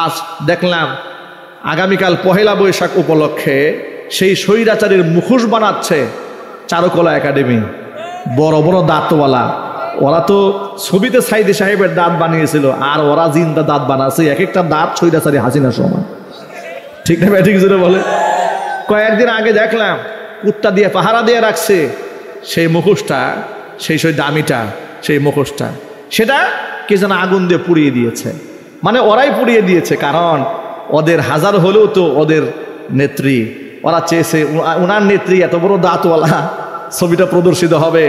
আজ দেখলাম আগামীকাল পহেলা বৈশাখ উপলক্ষে সেই স্বৈরাচারীর মুখোশ বানাচ্ছে চারুকলা একাডেমি, বড় বড় দাঁতওয়ালা। ওরা তো ছবিতে সাইদি সাহেবের দাঁত বানিয়েছিল, আর ওরা জিন্দা দাঁত বানাচ্ছে, এক একটা দাঁত স্বৈরাচারী হাসিনা সমান। ঠিক না ঠিক জোরে বলে? কয়েকদিন আগে দেখলাম কুত্তা দিয়ে পাহারা দিয়ে রাখছে সেই মুখোশটা, সেই দামিটা, সেই মুখোশটা, সেটা কে যেন আগুন দিয়ে পুড়িয়ে দিয়েছে। মানে ওরাই পুড়িয়ে দিয়েছে, কারণ ওদের হাজার হলেও তো ওদের নেত্রী, ওরা চেয়েছে ওনার নেত্রী এত বড় দাঁতওয়ালা, ছবিটা প্রদর্শিত হবে,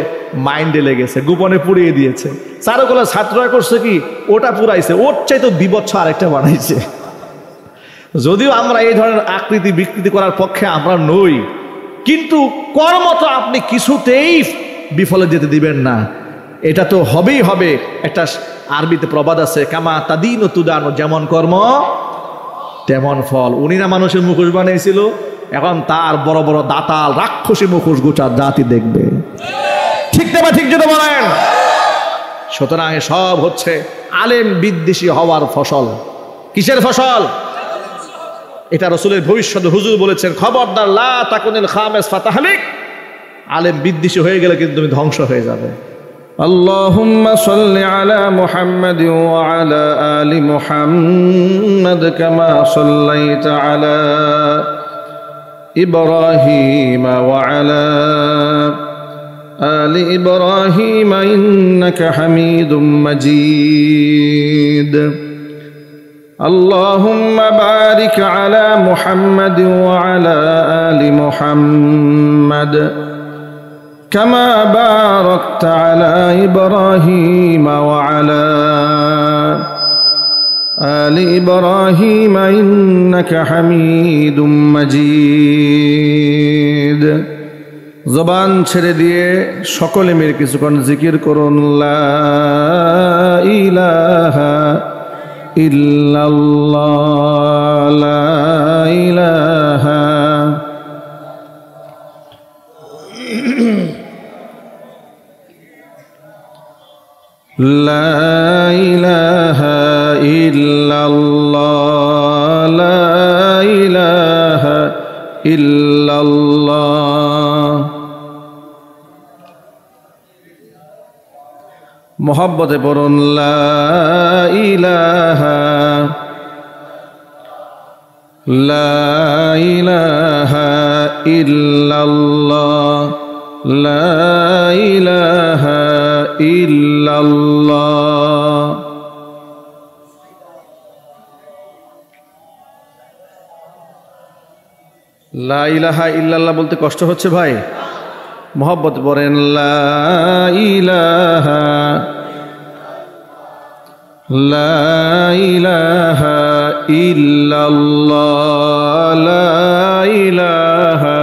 মাইন্ডে লেগেছে, গোপনে পুড়িয়ে দিয়েছে। চারুকলার ছাত্ররা করছে কি, ওটা পুরাইছে, ওর চাইতে বিবচ্ছ আরেকটা বানাইছে। যদিও আমরা এই ধরনের আকৃতি বিকৃতি করার পক্ষে আমরা নই, কিন্তু কর্ম তো আপনি কিছুতেই বিফলে যেতে দিবেন না, এটা তো হবেই হবে। একটা আরবিতে প্রবাদ আছে, কামা তাদিন তুদান, যেমন কর্ম তেমন ফল। উনি না মানুষের মুখোশ বানিয়েছিল, এখন তার বড় বড় দাতাল রাক্ষসী মুখোশ গোটা জাতি দেখবে। ঠিক না ঠিক যেটা বলেন? সুতরাং সব হচ্ছে আলেম বিদ্বেষী হওয়ার ফসল। কিসের ফসল? এটা রাসূলের ভবিষ্যৎ হুজুর বলেছেন, খবরদার লা তাকুনিল খামেস ফাতাহলিক, আলেম বিদ্বেষী হয়ে গেলে কিন্তু তুমি ধ্বংস হয়ে যাবে। আল্লাহুম্মা সাল্লি আলা মুহাম্মাদ ওয়া আলা আলি মুহাম্মাদ কামা সাল্লাইতা আলা ইব্রাহিম ওয়া আলা আলি ইব্রাহিম ইন্নাকা হামিদুম মাজিদ। اللهم بارك على محمد وعلى آل محمد كما باركت على إبراهيم وعلى آل إبراهيم إنك حميد مجيد। জবান ছেড়ে দিয়ে সকলে মিলে কিছুক্ষণ জিকির করুন, লা ইলাহা ইল্লাল্লাহ, লা ইলাহা লা ইলাহা ইল্লাল্লাহ, লা ইলাহা ইল্লাল্লাহ। মোহাব্বতে পড়ুন, লা ইলাহা লা ইলাহা ইল্লাল্লাহ, লা ইলাহা ইল্লাল্লাহ। লা ইলাহা ইল্লাল্লাহ বলতে কষ্ট হচ্ছে ভাই? মোহাব্বত পড়েন, লা ইলাহা লা ইলাহা ইল্লাল্লাহ, লা ইলাহা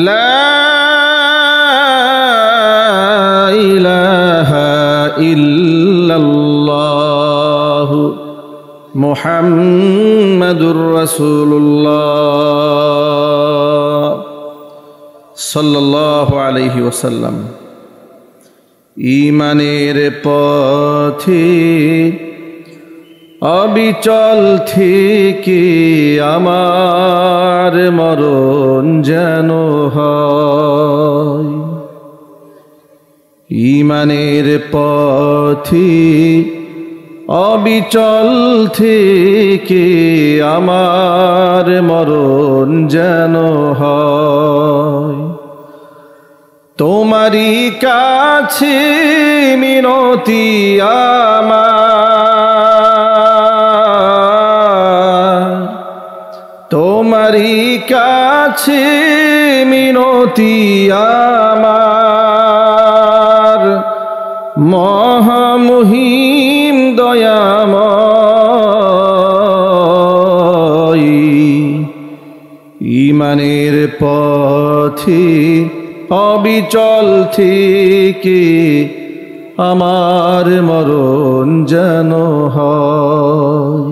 লা ইলাহা ইল্লাল্লাহ মুহাম্মাদুর রাসূলুল্লাহ সাল্লাল্লাহু আলাইহি ওয়াসাল্লাম। ঈমানের পথে অবিচল থেকে আমার মরণ যেন হয়। ঈমানের পথে অবিচল থেকে আমার মরণ যেন হয়। তোমারই কাছে মিনতি আমার, তোমারই কাছে মিনতি আমার, মহামহিম দয়াময়। ঈমানের পথে অবিচল থেকে আমার মরণ যেন হয়।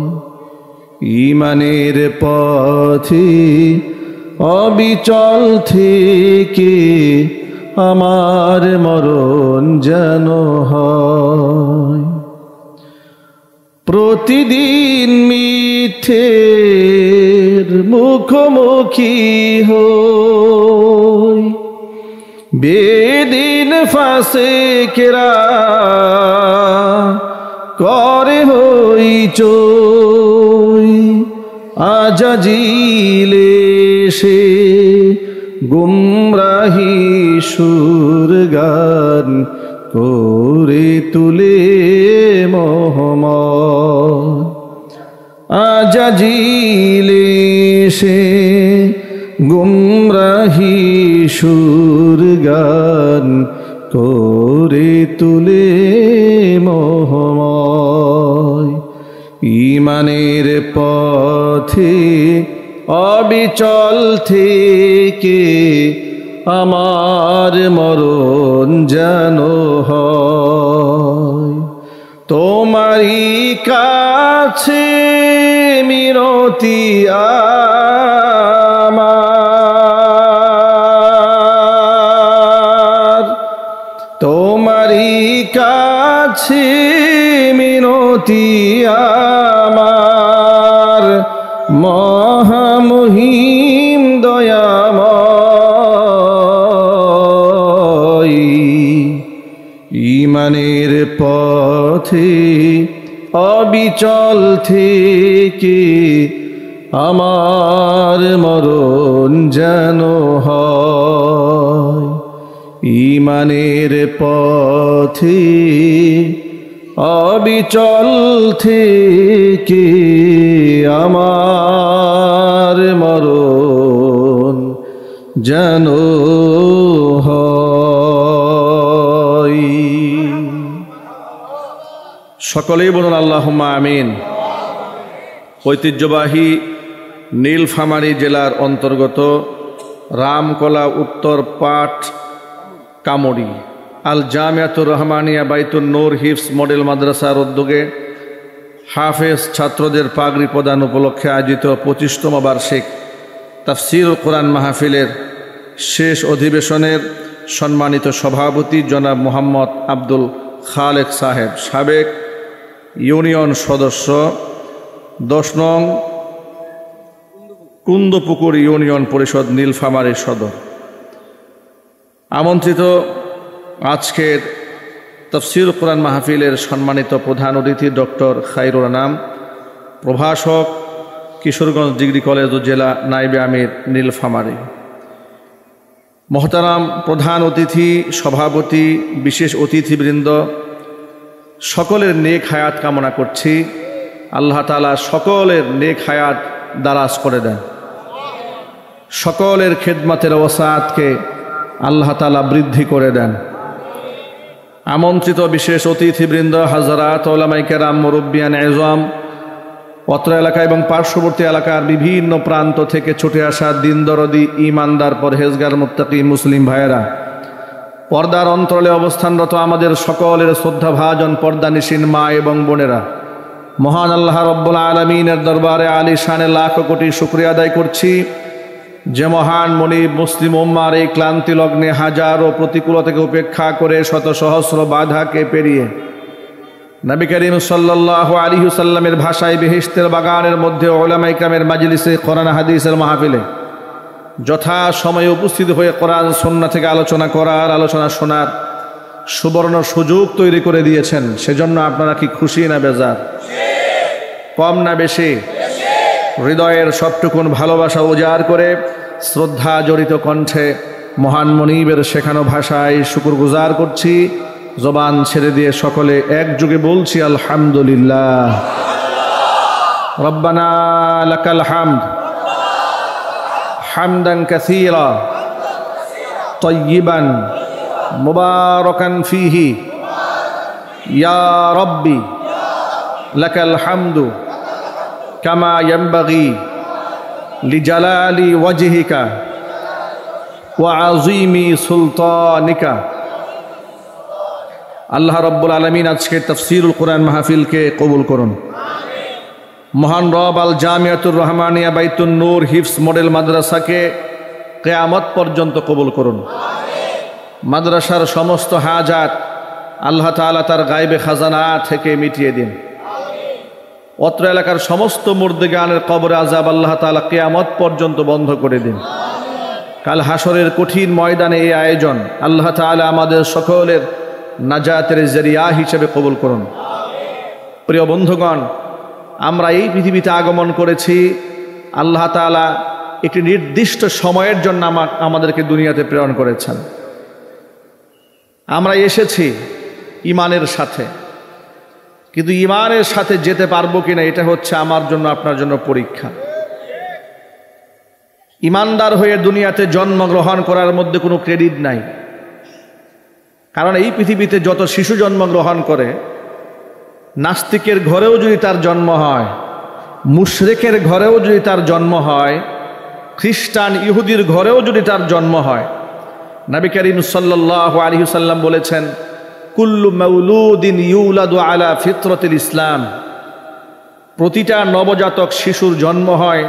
ঈমানের পথে অবিচল থেকে আমার মরণ যেন হয়। প্রতিদিন মিথ্যের মুখোমুখি হই, বেদিন ফাসিকরা করে হইচই। আজাজিল এসে গুমরাহি সুর গান করে তুলে মোহাম্মদ। আজাজিল এসে গুমরাহি সুর গান করে তুলে মোহাম্মদ। ঈমানের পথে অবিচল থেকে আমার মরণ যেন হয়। তোমারই কাছে মিনতি আমার, তোমারই কাছে মিনতি আমার, মহামহিম দয়াময়। ঈমানের পথে অবিচল থেকে আমার মরণ যেন হয়। ঈমানের পথে অবিচল থেকে আমার মরণ যেন হয়। সকলেই বলুন আল্লাহুম্মা আমিন। ঐতিহ্যবাহী নীলফামারী জেলার অন্তর্গত রামকলা উত্তর পাট কামড়ি আল জামিয়াতুর রহমানিয়া বাইতুন নূর হিফস মডেল মাদ্রাসার উদ্যোগে হাফেজ ছাত্রদের পাগড়ি প্রদান উপলক্ষে আয়োজিত 25তম বার্ষিক তাফসীরুল কোরআন মাহফিলের শেষ অধিবেশনের সম্মানিত সভাপতি জনাব মোহাম্মদ আব্দুল খালেক সাহেব, সাবেক ইউনিয়ন সদস্য 10 নং কুন্দপুকুর ইউনিয়ন পরিষদ নীলফামারী সদর, আমন্ত্রিত আজকের তাফসীরুল কোরআন মাহফিলের সম্মানিত প্রধান অতিথি ডক্টর খায়রুল আনাম, প্রভাষক, কিশোরগঞ্জ ডিগ্রি কলেজ ও জেলা নায়েবে আমির নীলফামারী, মহতারাম প্রধান অতিথি, সভাপতি, বিশেষ অতিথিবৃন্দ, সকলের নেক হায়াত কামনা করছি। আল্লাহ তাআলা সকলের নেক হায়াত দারাজ করে দেন, সকলের খেদমতের ওসাআতকে আল্লাহ তাআলা বৃদ্ধি করে দেন। আমন্ত্রিত বিশেষ অতিথিবৃন্দ, হাজরাত, ওলামায়ে কেরাম, মুরব্বিয়ান এজম, অত্র এলাকা এবং পার্শ্ববর্তী এলাকার বিভিন্ন প্রান্ত থেকে ছুটে আসা দিন দরদি, ইমানদার, পরহেজগার, মুত্তাকি মুসলিম ভাইয়েরা, পর্দার অন্তরালে অবস্থানরত আমাদের সকলের শ্রদ্ধাভাজন পর্দানিশীন মা এবং বোনেরা, মহান আল্লাহ রব্বুল আলামিনের দরবারে আলিশানে লাখ কোটি শুকরিয়া আদায় করছি যে মহান মনিব মুসলিম উম্মার এই ক্লান্তি লগ্নে হাজারো প্রতিকূলতাকে উপেক্ষা করে শত সহস্র বাধাকে পেরিয়ে নবী করিম সাল্লাল্লাহু আলাইহি ওয়াসাল্লামের ভাষায় বেহেশতের বাগানের মধ্যে উলামায়ে কেরামের মাজলিসে কোরআন হাদিসের মাহফিলে যথা সময়ে উপস্থিত হয়ে কোরআন সুন্নাহ থেকে আলোচনা করার, আলোচনা শোনার সুবর্ণ সুযোগ তৈরি করে দিয়েছেন। সেজন্য আপনারা কি খুশি না বেজার? কম না বেশি? হৃদয়ের সবটুকুন ভালোবাসা উজাড় করে শ্রদ্ধা জড়িত কণ্ঠে মহান মনিবের শেখানো ভাষায় শুকরগুজার করছি। জবান ছেড়ে দিয়ে সকলে একযোগে বলছি আলহামদুলিল্লাহ। রব্বানা লাকাল হামদ হামদান কাসীরা তাইয়িবান মুবারাকান ফীহি ইয়া রাব্বি লাকাল হামদু কামা ইয়ানবাগি লিজালালি ওয়াজহিকা ওয়া আযীমি সুলতানিকা। আল্লাহ রাব্বুল আলামিন আজকের তাফসীরুল কোরআন মাহফিলকে কবুল করুন। মহান রব আল জামিয়াতুর রহমানিয়া বাইতুন নূর হিফস মডেল মাদ্রাসাকে কিয়ামত পর্যন্ত কবুল করুন। মাদ্রাসার সমস্ত হাজাত আল্লাহ তাআলা তার গায়বে খাজানা থেকে মিটিয়ে দিন। অত্র এলাকার সমস্ত মুর্দিগানের কবরে আযাব আল্লাহ তাআলা কিয়ামত পর্যন্ত বন্ধ করে দিন। কাল হাসরের কঠিন ময়দানে এই আয়োজন আল্লাহ তাআলা আমাদের সকলের নাজাতের জরিয়া হিসেবে কবুল করুন। প্রিয় বন্ধুগণ, আমরা এই পৃথিবীতে আগমন করেছি, আল্লাহ তাআলা একটি নির্দিষ্ট সময়ের জন্য আমাদেরকে দুনিয়াতে প্রেরণ করেছেন। আমরা এসেছি ঈমানের সাথে, কিন্তু ঈমানের সাথে যেতে পারবো কিনা এটা হচ্ছে আমার জন্য আপনার জন্য পরীক্ষা। ঈমানদার হয়ে দুনিয়াতে জন্মগ্রহণ করার মধ্যে কোনো ক্রেডিট নাই, কারণ এই পৃথিবীতে যত শিশু জন্মগ্রহণ করে, নাস্তিকের ঘরেও যদি তার জন্ম হয়, মুশরিকের ঘরেও যদি তার জন্ম হয়, খ্রিস্টান ইহুদির ঘরেও যদি তার জন্ম হয়, নবী করিম সাল্লাল্লাহু আলাইহি ওয়াসাল্লাম বলেছেন, কুল্লু মাউলুদিন ইউলাদু আলা ফিতরাতিল ইসলাম, প্রতিটা নবজাতক শিশুর জন্ম হয়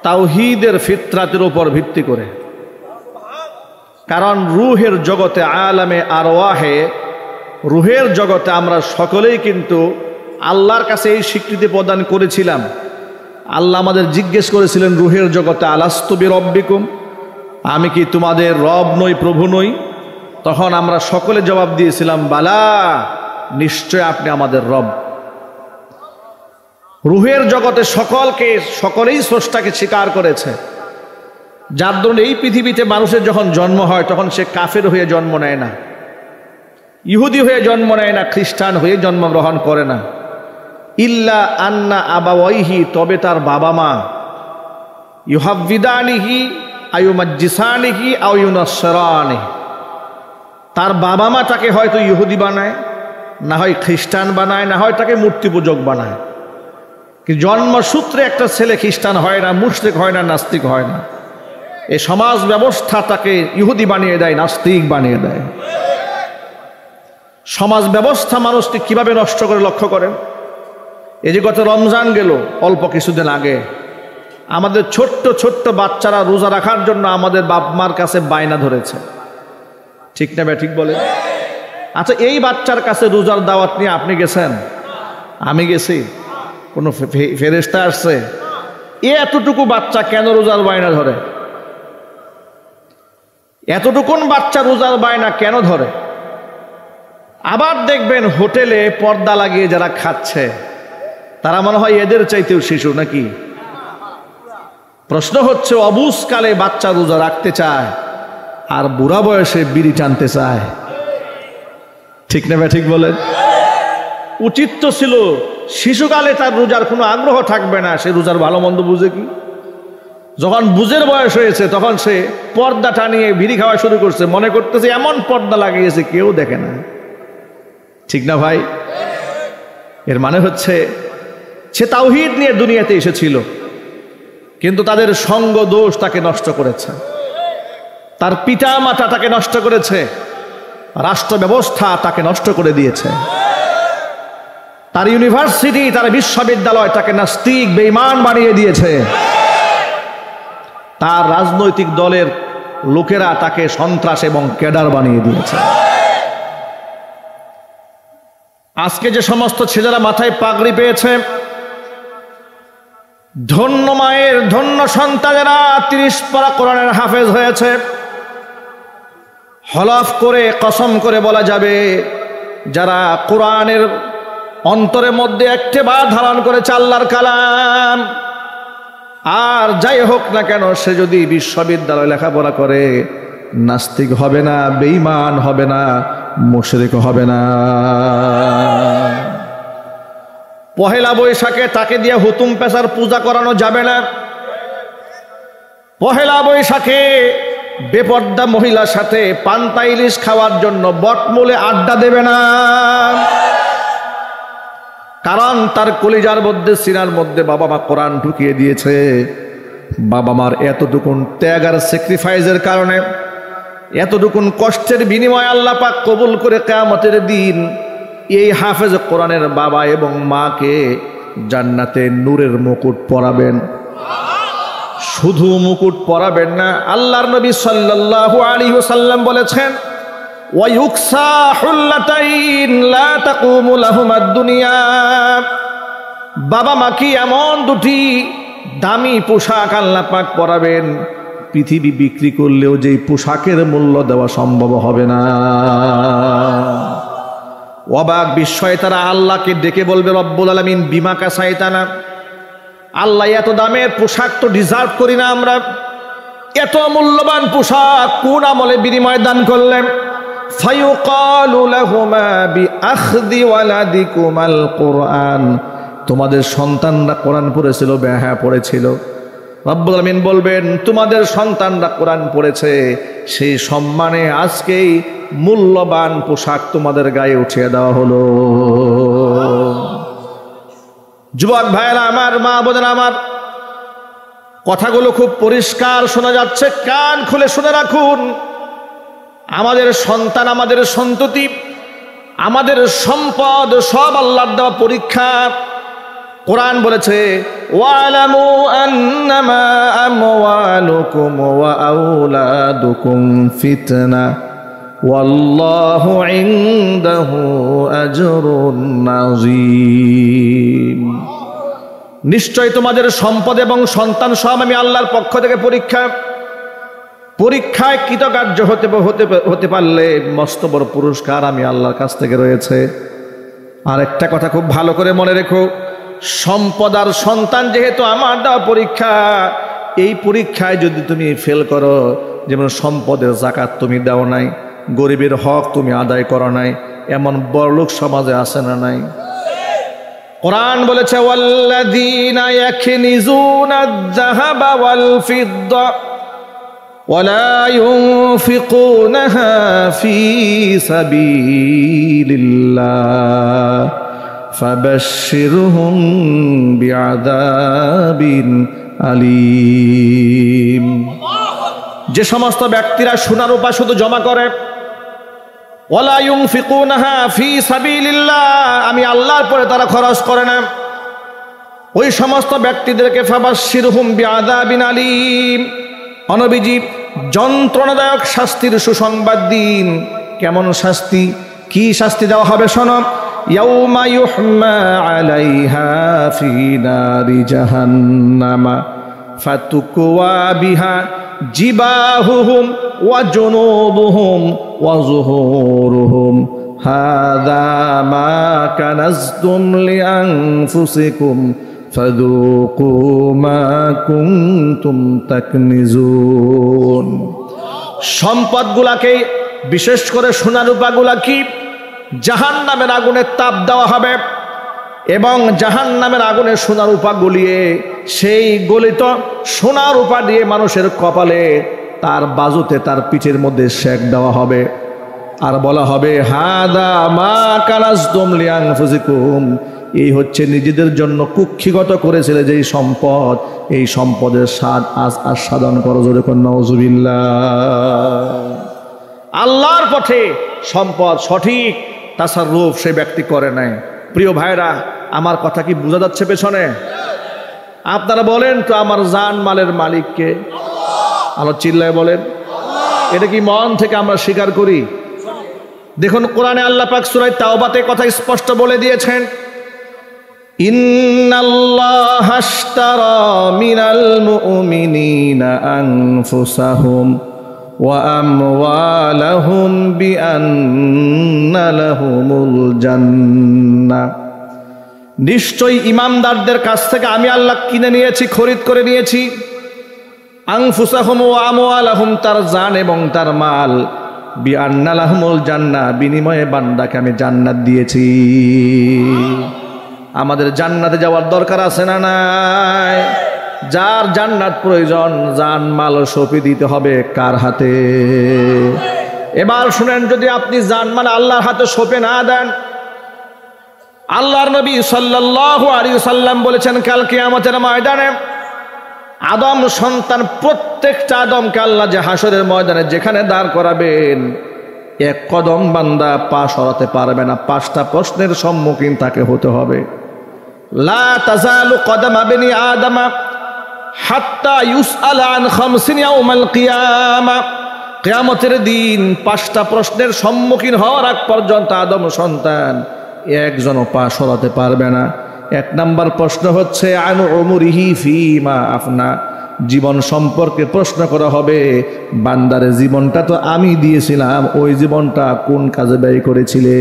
তাওহীদের ফিতরাতের উপর ভিত্তি করে। কারণ রুহের জগতে, আলামে আরওয়াহে, রুহের জগতে আমরা সকলেই কিন্তু আল্লাহর কাছে এই স্বীকৃতি প্রদান করেছিলাম। আল্লাহ আমাদের জিজ্ঞেস করেছিলেন রুহের জগতে, আলাস্তু বিরব্বিকুম, আমি কি তোমাদের রব নই, প্রভু নই? তখন আমরা সকলে জবাব দিয়েছিলাম, বালা, নিশ্চয় আপনি আমাদের রব। রুহের জগতে সকলেই স্রষ্টাকে স্বীকার করেছে, যার দরুন এই পৃথিবীতে মানুষের যখন জন্ম হয় তখন সে কাফের হয়ে জন্ম নেয় না, ইহুদি হয়ে জন্ম নেয় না, খ্রিস্টান হয়ে জন্মগ্রহণ করে না। ইল্লা আন্না আবাওয়াইহি, তবে তার বাবা মা, ইউহাব্বিদানিহি আয়ুমাজ্জিসানিহি আও ইউনাসসিরানিহি, তার বাবা মা তাকে হয়তো ইহুদি বানায়, না হয় খ্রিস্টান বানায়, না হয় তাকে মূর্তি পূজক বানায়। কিন্তু জন্মসূত্রে একটা ছেলে খ্রিস্টান হয় না, মুশরিক হয় না, নাস্তিক হয় না। এই সমাজ ব্যবস্থা তাকে ইহুদি বানিয়ে দেয়, নাস্তিক বানিয়ে দেয়। সমাজ ব্যবস্থা মানুষকে কিভাবে নষ্ট করে লক্ষ্য করেন। এই যে গত রমজান গেল অল্প কিছুদিন আগে, আমাদের ছোট্ট ছোট্ট বাচ্চারা রোজা রাখার জন্য আমাদের বাপ মার কাছে বায়না ধরেছে, ঠিক না ঠিক বলে? আচ্ছা, এই বাচ্চার কাছে রোজার দাওয়াত নিয়ে আপনি গেছেন? আমি গেছি? কোনো ফেরেশতা আসছে? এতটুকু বাচ্চা কেন রোজার বায়না ধরে? এতটুকুন বাচ্চা রোজার বায়না কেন ধরে? আবার দেখবেন হোটেলে পর্দা লাগিয়ে যারা খাচ্ছে তারা মনে হয় এদের চাইতেও শিশু নাকি? প্রশ্ন হচ্ছে, অবুজকালে বাচ্চা রোজা রাখতে চায় আর বুড়া বয়সে বিড়ি টানতে চায়, ঠিক না ঠিক বলেন? উচিত তো ছিল শিশুকালে তার রোজার কোনো আগ্রহ থাকবে না, সে রোজার ভালো মন্দ বুঝে কি? যখন বুঝের বয়স হয়েছে তখন সে পর্দা টানিয়ে বিড়ি খাওয়া শুরু করছে, মনে করতেছে এমন পর্দা লাগিয়েছে কেউ দেখে না, ঠিক না ভাই? এর মানে হচ্ছে সে তাওহীদ নিয়ে দুনিয়াতে এসেছিল, কিন্তু তাদের সঙ্গ দোষ তাকে নষ্ট করেছে, তার পিতা মাতা তাকে নষ্ট করেছে, রাষ্ট্র ব্যবস্থা তাকে নষ্ট করে দিয়েছে, তার ইউনিভার্সিটি, তার বিশ্ববিদ্যালয় তাকে নাস্তিক বেঈমান বানিয়ে দিয়েছে, তার রাজনৈতিক দলের লোকেরা তাকে সন্ত্রাস এবং ক্যাডার বানিয়ে দিয়েছে। আজকে যে সমস্ত ছেলেরা মাথায় পাগড়ি পেয়েছে, ধন্য মায়ের ধন্য সন্তানেরা 30 পারা কোরআনের হাফেজ হয়েছে, হলফ করে কসম করে বলা যাবে যারা কোরআনের অন্তরের মধ্যে একটিবার ধারণ করেছে আল্লাহর কালাম, আর যাই হোক না কেন সে যদি বিশ্ববিদ্যালয়ে লেখাপড়া করে, নাস্তিক হবে না, বেঈমান হবে না, মুশরিক হবে না। পহেলা বৈশাখে তাকে দিয়ে হুতুম পেশার পূজা করানো যাবে না। পহেলা বৈশাখে বেপর্দা মহিলার সাথে পান্তা ইলিশ খাওয়ার জন্য বটমূলে আড্ডা দেবে না, কারণ তার কলিজার মধ্যে, সিনার মধ্যে বাবা মা কোরআন ঢুকিয়ে দিয়েছে। বাবা মার এতটুকুন ত্যাগ আর স্যাক্রিফাইসের কারণে, এতটুকুন কষ্টের বিনিময়ে আল্লাহ পাক কবুল করে কিয়ামতের দিন এই হাফেজ কোরআনের বাবা এবং মাকে জান্নাতে নূরের মুকুট পরাবেন। শুধু মুকুট পরাবেন না, আল্লাহর নবী সাল্লাল্লাহু আলাইহি ওয়াসাল্লাম বলেছেন, ওয়ায়ুকসা হুল্লাতাইন লা তাকুমু লাহুমাদ দুনিয়া। বাবা মা কি এমন দুটি দামি পোশাক আল্লাহ পাক পরাবেন, পৃথিবী বিক্রি করলেও যে পোশাকের মূল্য দেওয়া সম্ভব হবে না। অবাক বিস্ময়ে তারা আল্লাহকে ডেকে বলবে, রব্বুল আলামিন বিমা কাসাইতানা, আল্লাহ এত দামের পোশাক তো ডিজার্ভ করি না আমরা, এত মূল্যবান পোশাক কোন আমলে বিনিময় দান করলেন? ফায়ুকালু লাহুমা বিআখদি ওয়ালাদিকুমাল কুরআন, তোমাদের সন্তানরা কোরআন পড়েছিল, হ্যাঁ পড়েছিল। রব্বুল আলামিন বলবেন, তোমাদের সন্তানরা কোরআন পড়েছে, সেই সম্মানে আজকেই মূল্যবান পোশাক তোমাদের গায়ে উঠিয়ে দেওয়া হলো। যুবক ভাইয়েরা আমার, মা বোনেরা আমার, কথাগুলো খুব পরিষ্কার শোনা যাচ্ছে, কান খুলে শুনে রাখুন। আমাদের সন্তান, আমাদের সন্ততি, আমাদের সম্পদ সব আল্লাহর দেওয়া পরীক্ষা। কোরআন বলেছে, ওয়ালামু আন্নামা আমওয়ালুকুম ওয়া আওলাদুকুম ফিতনা ওয়াল্লাহু ইনদাহু আজরুন আযীম। নিশ্চয় তোমাদের সম্পদ এবং সন্তান সব আমি আল্লাহর পক্ষ থেকে পরীক্ষা। পরীক্ষায় কৃতকার্য হতে পারলে মস্ত বড় পুরস্কার আমি আল্লাহর কাছ থেকে রয়েছে। আর একটা কথা খুব ভালো করে মনে রেখো, সম্পদ আর সন্তান যেহেতু আমার দেওয়া পরীক্ষা, এই পরীক্ষায় যদি তুমি ফেল করো, যেমন সম্পদের যাকাত তুমি দাও নাই, গরিবের হক তুমি আদায় করো নাই, এমন বড়লোক সমাজে আছে না নাই? কোরআন বলেছে, ওয়াল্লাযীনা ইয়াকনিজুনায যাহাবা ওয়াল ফিদ্দা ওয়ালা ইউনফিকুনাহা ফী সাবীলিল্লাহ ফাবাশশিরহুম বিআযাবিন আলীম। যে সমস্ত ব্যক্তিরা সোনা রূপা শুধু জমা করে, ওয়ালা ইউনফিকুনাহা ফী সাবিলিল্লাহ, আমি আল্লাহর পরে তারা খরচ করে না, ওই সমস্ত ব্যক্তিদেরকে ফাবাশশিরহুম বিআযাবিন আলীম, অনবীজি যন্ত্রণাদায়ক শাস্তির সুসংবাদ দিন। কেমন শাস্তি, কি শাস্তি দেওয়া হবে শোনো। ইয়াউমা ইউহমা আলাইহা ফী নারি জাহান্নামা ফাতুকওয়া বিহা জিবাহুহুম ওয়া জুনুবুহুম ওয়া যুহুরুহুম হাযা মা কানাজতুম লিআনফুসিকুম ফাযুকু মা কুনতুম তাকনিজুন। সম্পদগুলাকে, বিশেষ করে সোনা রূপাগুলা কি জাহান্নামের আগুনে তাপ দেওয়া হবে, এবং জাহান্নামের আগুনে সোনা রূপা গলিয়ে সেই গলিত সোনা রূপা দিয়ে মানুষের কপালে, তার বাজুতে, তার পিঠের মধ্যে সেক দেওয়া হবে। আর বলা হবে, হাদা মা কানাজতুম লিআনফুসিকুম, এই হচ্ছে নিজেদের জন্য কুক্ষিগত করেছিলে যেই সম্পদ, এই সম্পদের স্বাদ আজ আস্বাদন করো। জোরে কোন নাউজুবিল্লাহ। আল্লাহর পথে সম্পদ সঠিক তাসাররুফ সে ব্যক্তি করে নাই। প্রিয় ভাইরা, আমার কথা কি বোঝা যাচ্ছে পেছনে? আপনারা বলেন তো, আমার জান মালের মালিককে? আলো চিল্লায় বলেন। এটা কি মন থেকে আমরা স্বীকার করি? দেখুন, কোরআনে আল্লাহ পাক সূরা তাওবাতে কথা স্পষ্ট বলে দিয়েছেন, ইন্নাল্লাহা আশতারা মিনাল মুমিনিনা আনফুসাহুম ওয়া আমওয়ালাহুম বিআন্না লাহুমুল জান্নাহ। নিশ্চয়ই ইমানদারদের কাছ থেকে আমি আল্লাহ কিনে নিয়েছি, খরিদ করে নিয়েছি। আনফুসাহুম ওয়া আমওয়ালাহুম, তার জান এবং তার মাল। বিআন্না লাহুমুল জান্নাহ, বিনিময়ে বান্দাকে আমি জান্নাত দিয়েছি। আমাদের জান্নাতে যাওয়ার দরকার আছে না নাই? যার জান্নাত প্রয়োজন, জান মাল সঁপে দিতে হবে কার হাতে? এবার শুনেন, যদি আপনি জান মাল আল্লাহর হাতে সঁপে না দেন, আল্লাহর নবী সাল্লাল্লাহু আলাইহি ওয়াসাল্লাম বলেছেন, কাল কিয়ামতের ময়দানে আদম সন্তান, প্রত্যেকটা আদমকে আল্লাহ যে হাসরের ময়দানে যেখানে দাঁড় করাবেন, এক কদম বান্দা পা সরাতে পারবে না। 5টা প্রশ্নের সম্মুখীন তাকে হতে হবে। লা তাজালু কদমা বিনি আদমা হাত্তা ইউসআল আন খামসিন ইয়াউমাল কিয়ামা, কিয়ামতের দিন 5টা প্রশ্নের সম্মুখীন হওয়ার আগ পর্যন্ত আদম সন্তান একজনও পা সরাতে পারবে না। 1 নাম্বার প্রশ্ন হচ্ছে আন উমরিহি ফিমা আফনা, জীবন সম্পর্কে প্রশ্ন করা হবে। বান্দারে জীবনটা তো আমি দিয়েছিলাম, ওই জীবনটা কোন কাজে ব্যয় করেছিলে।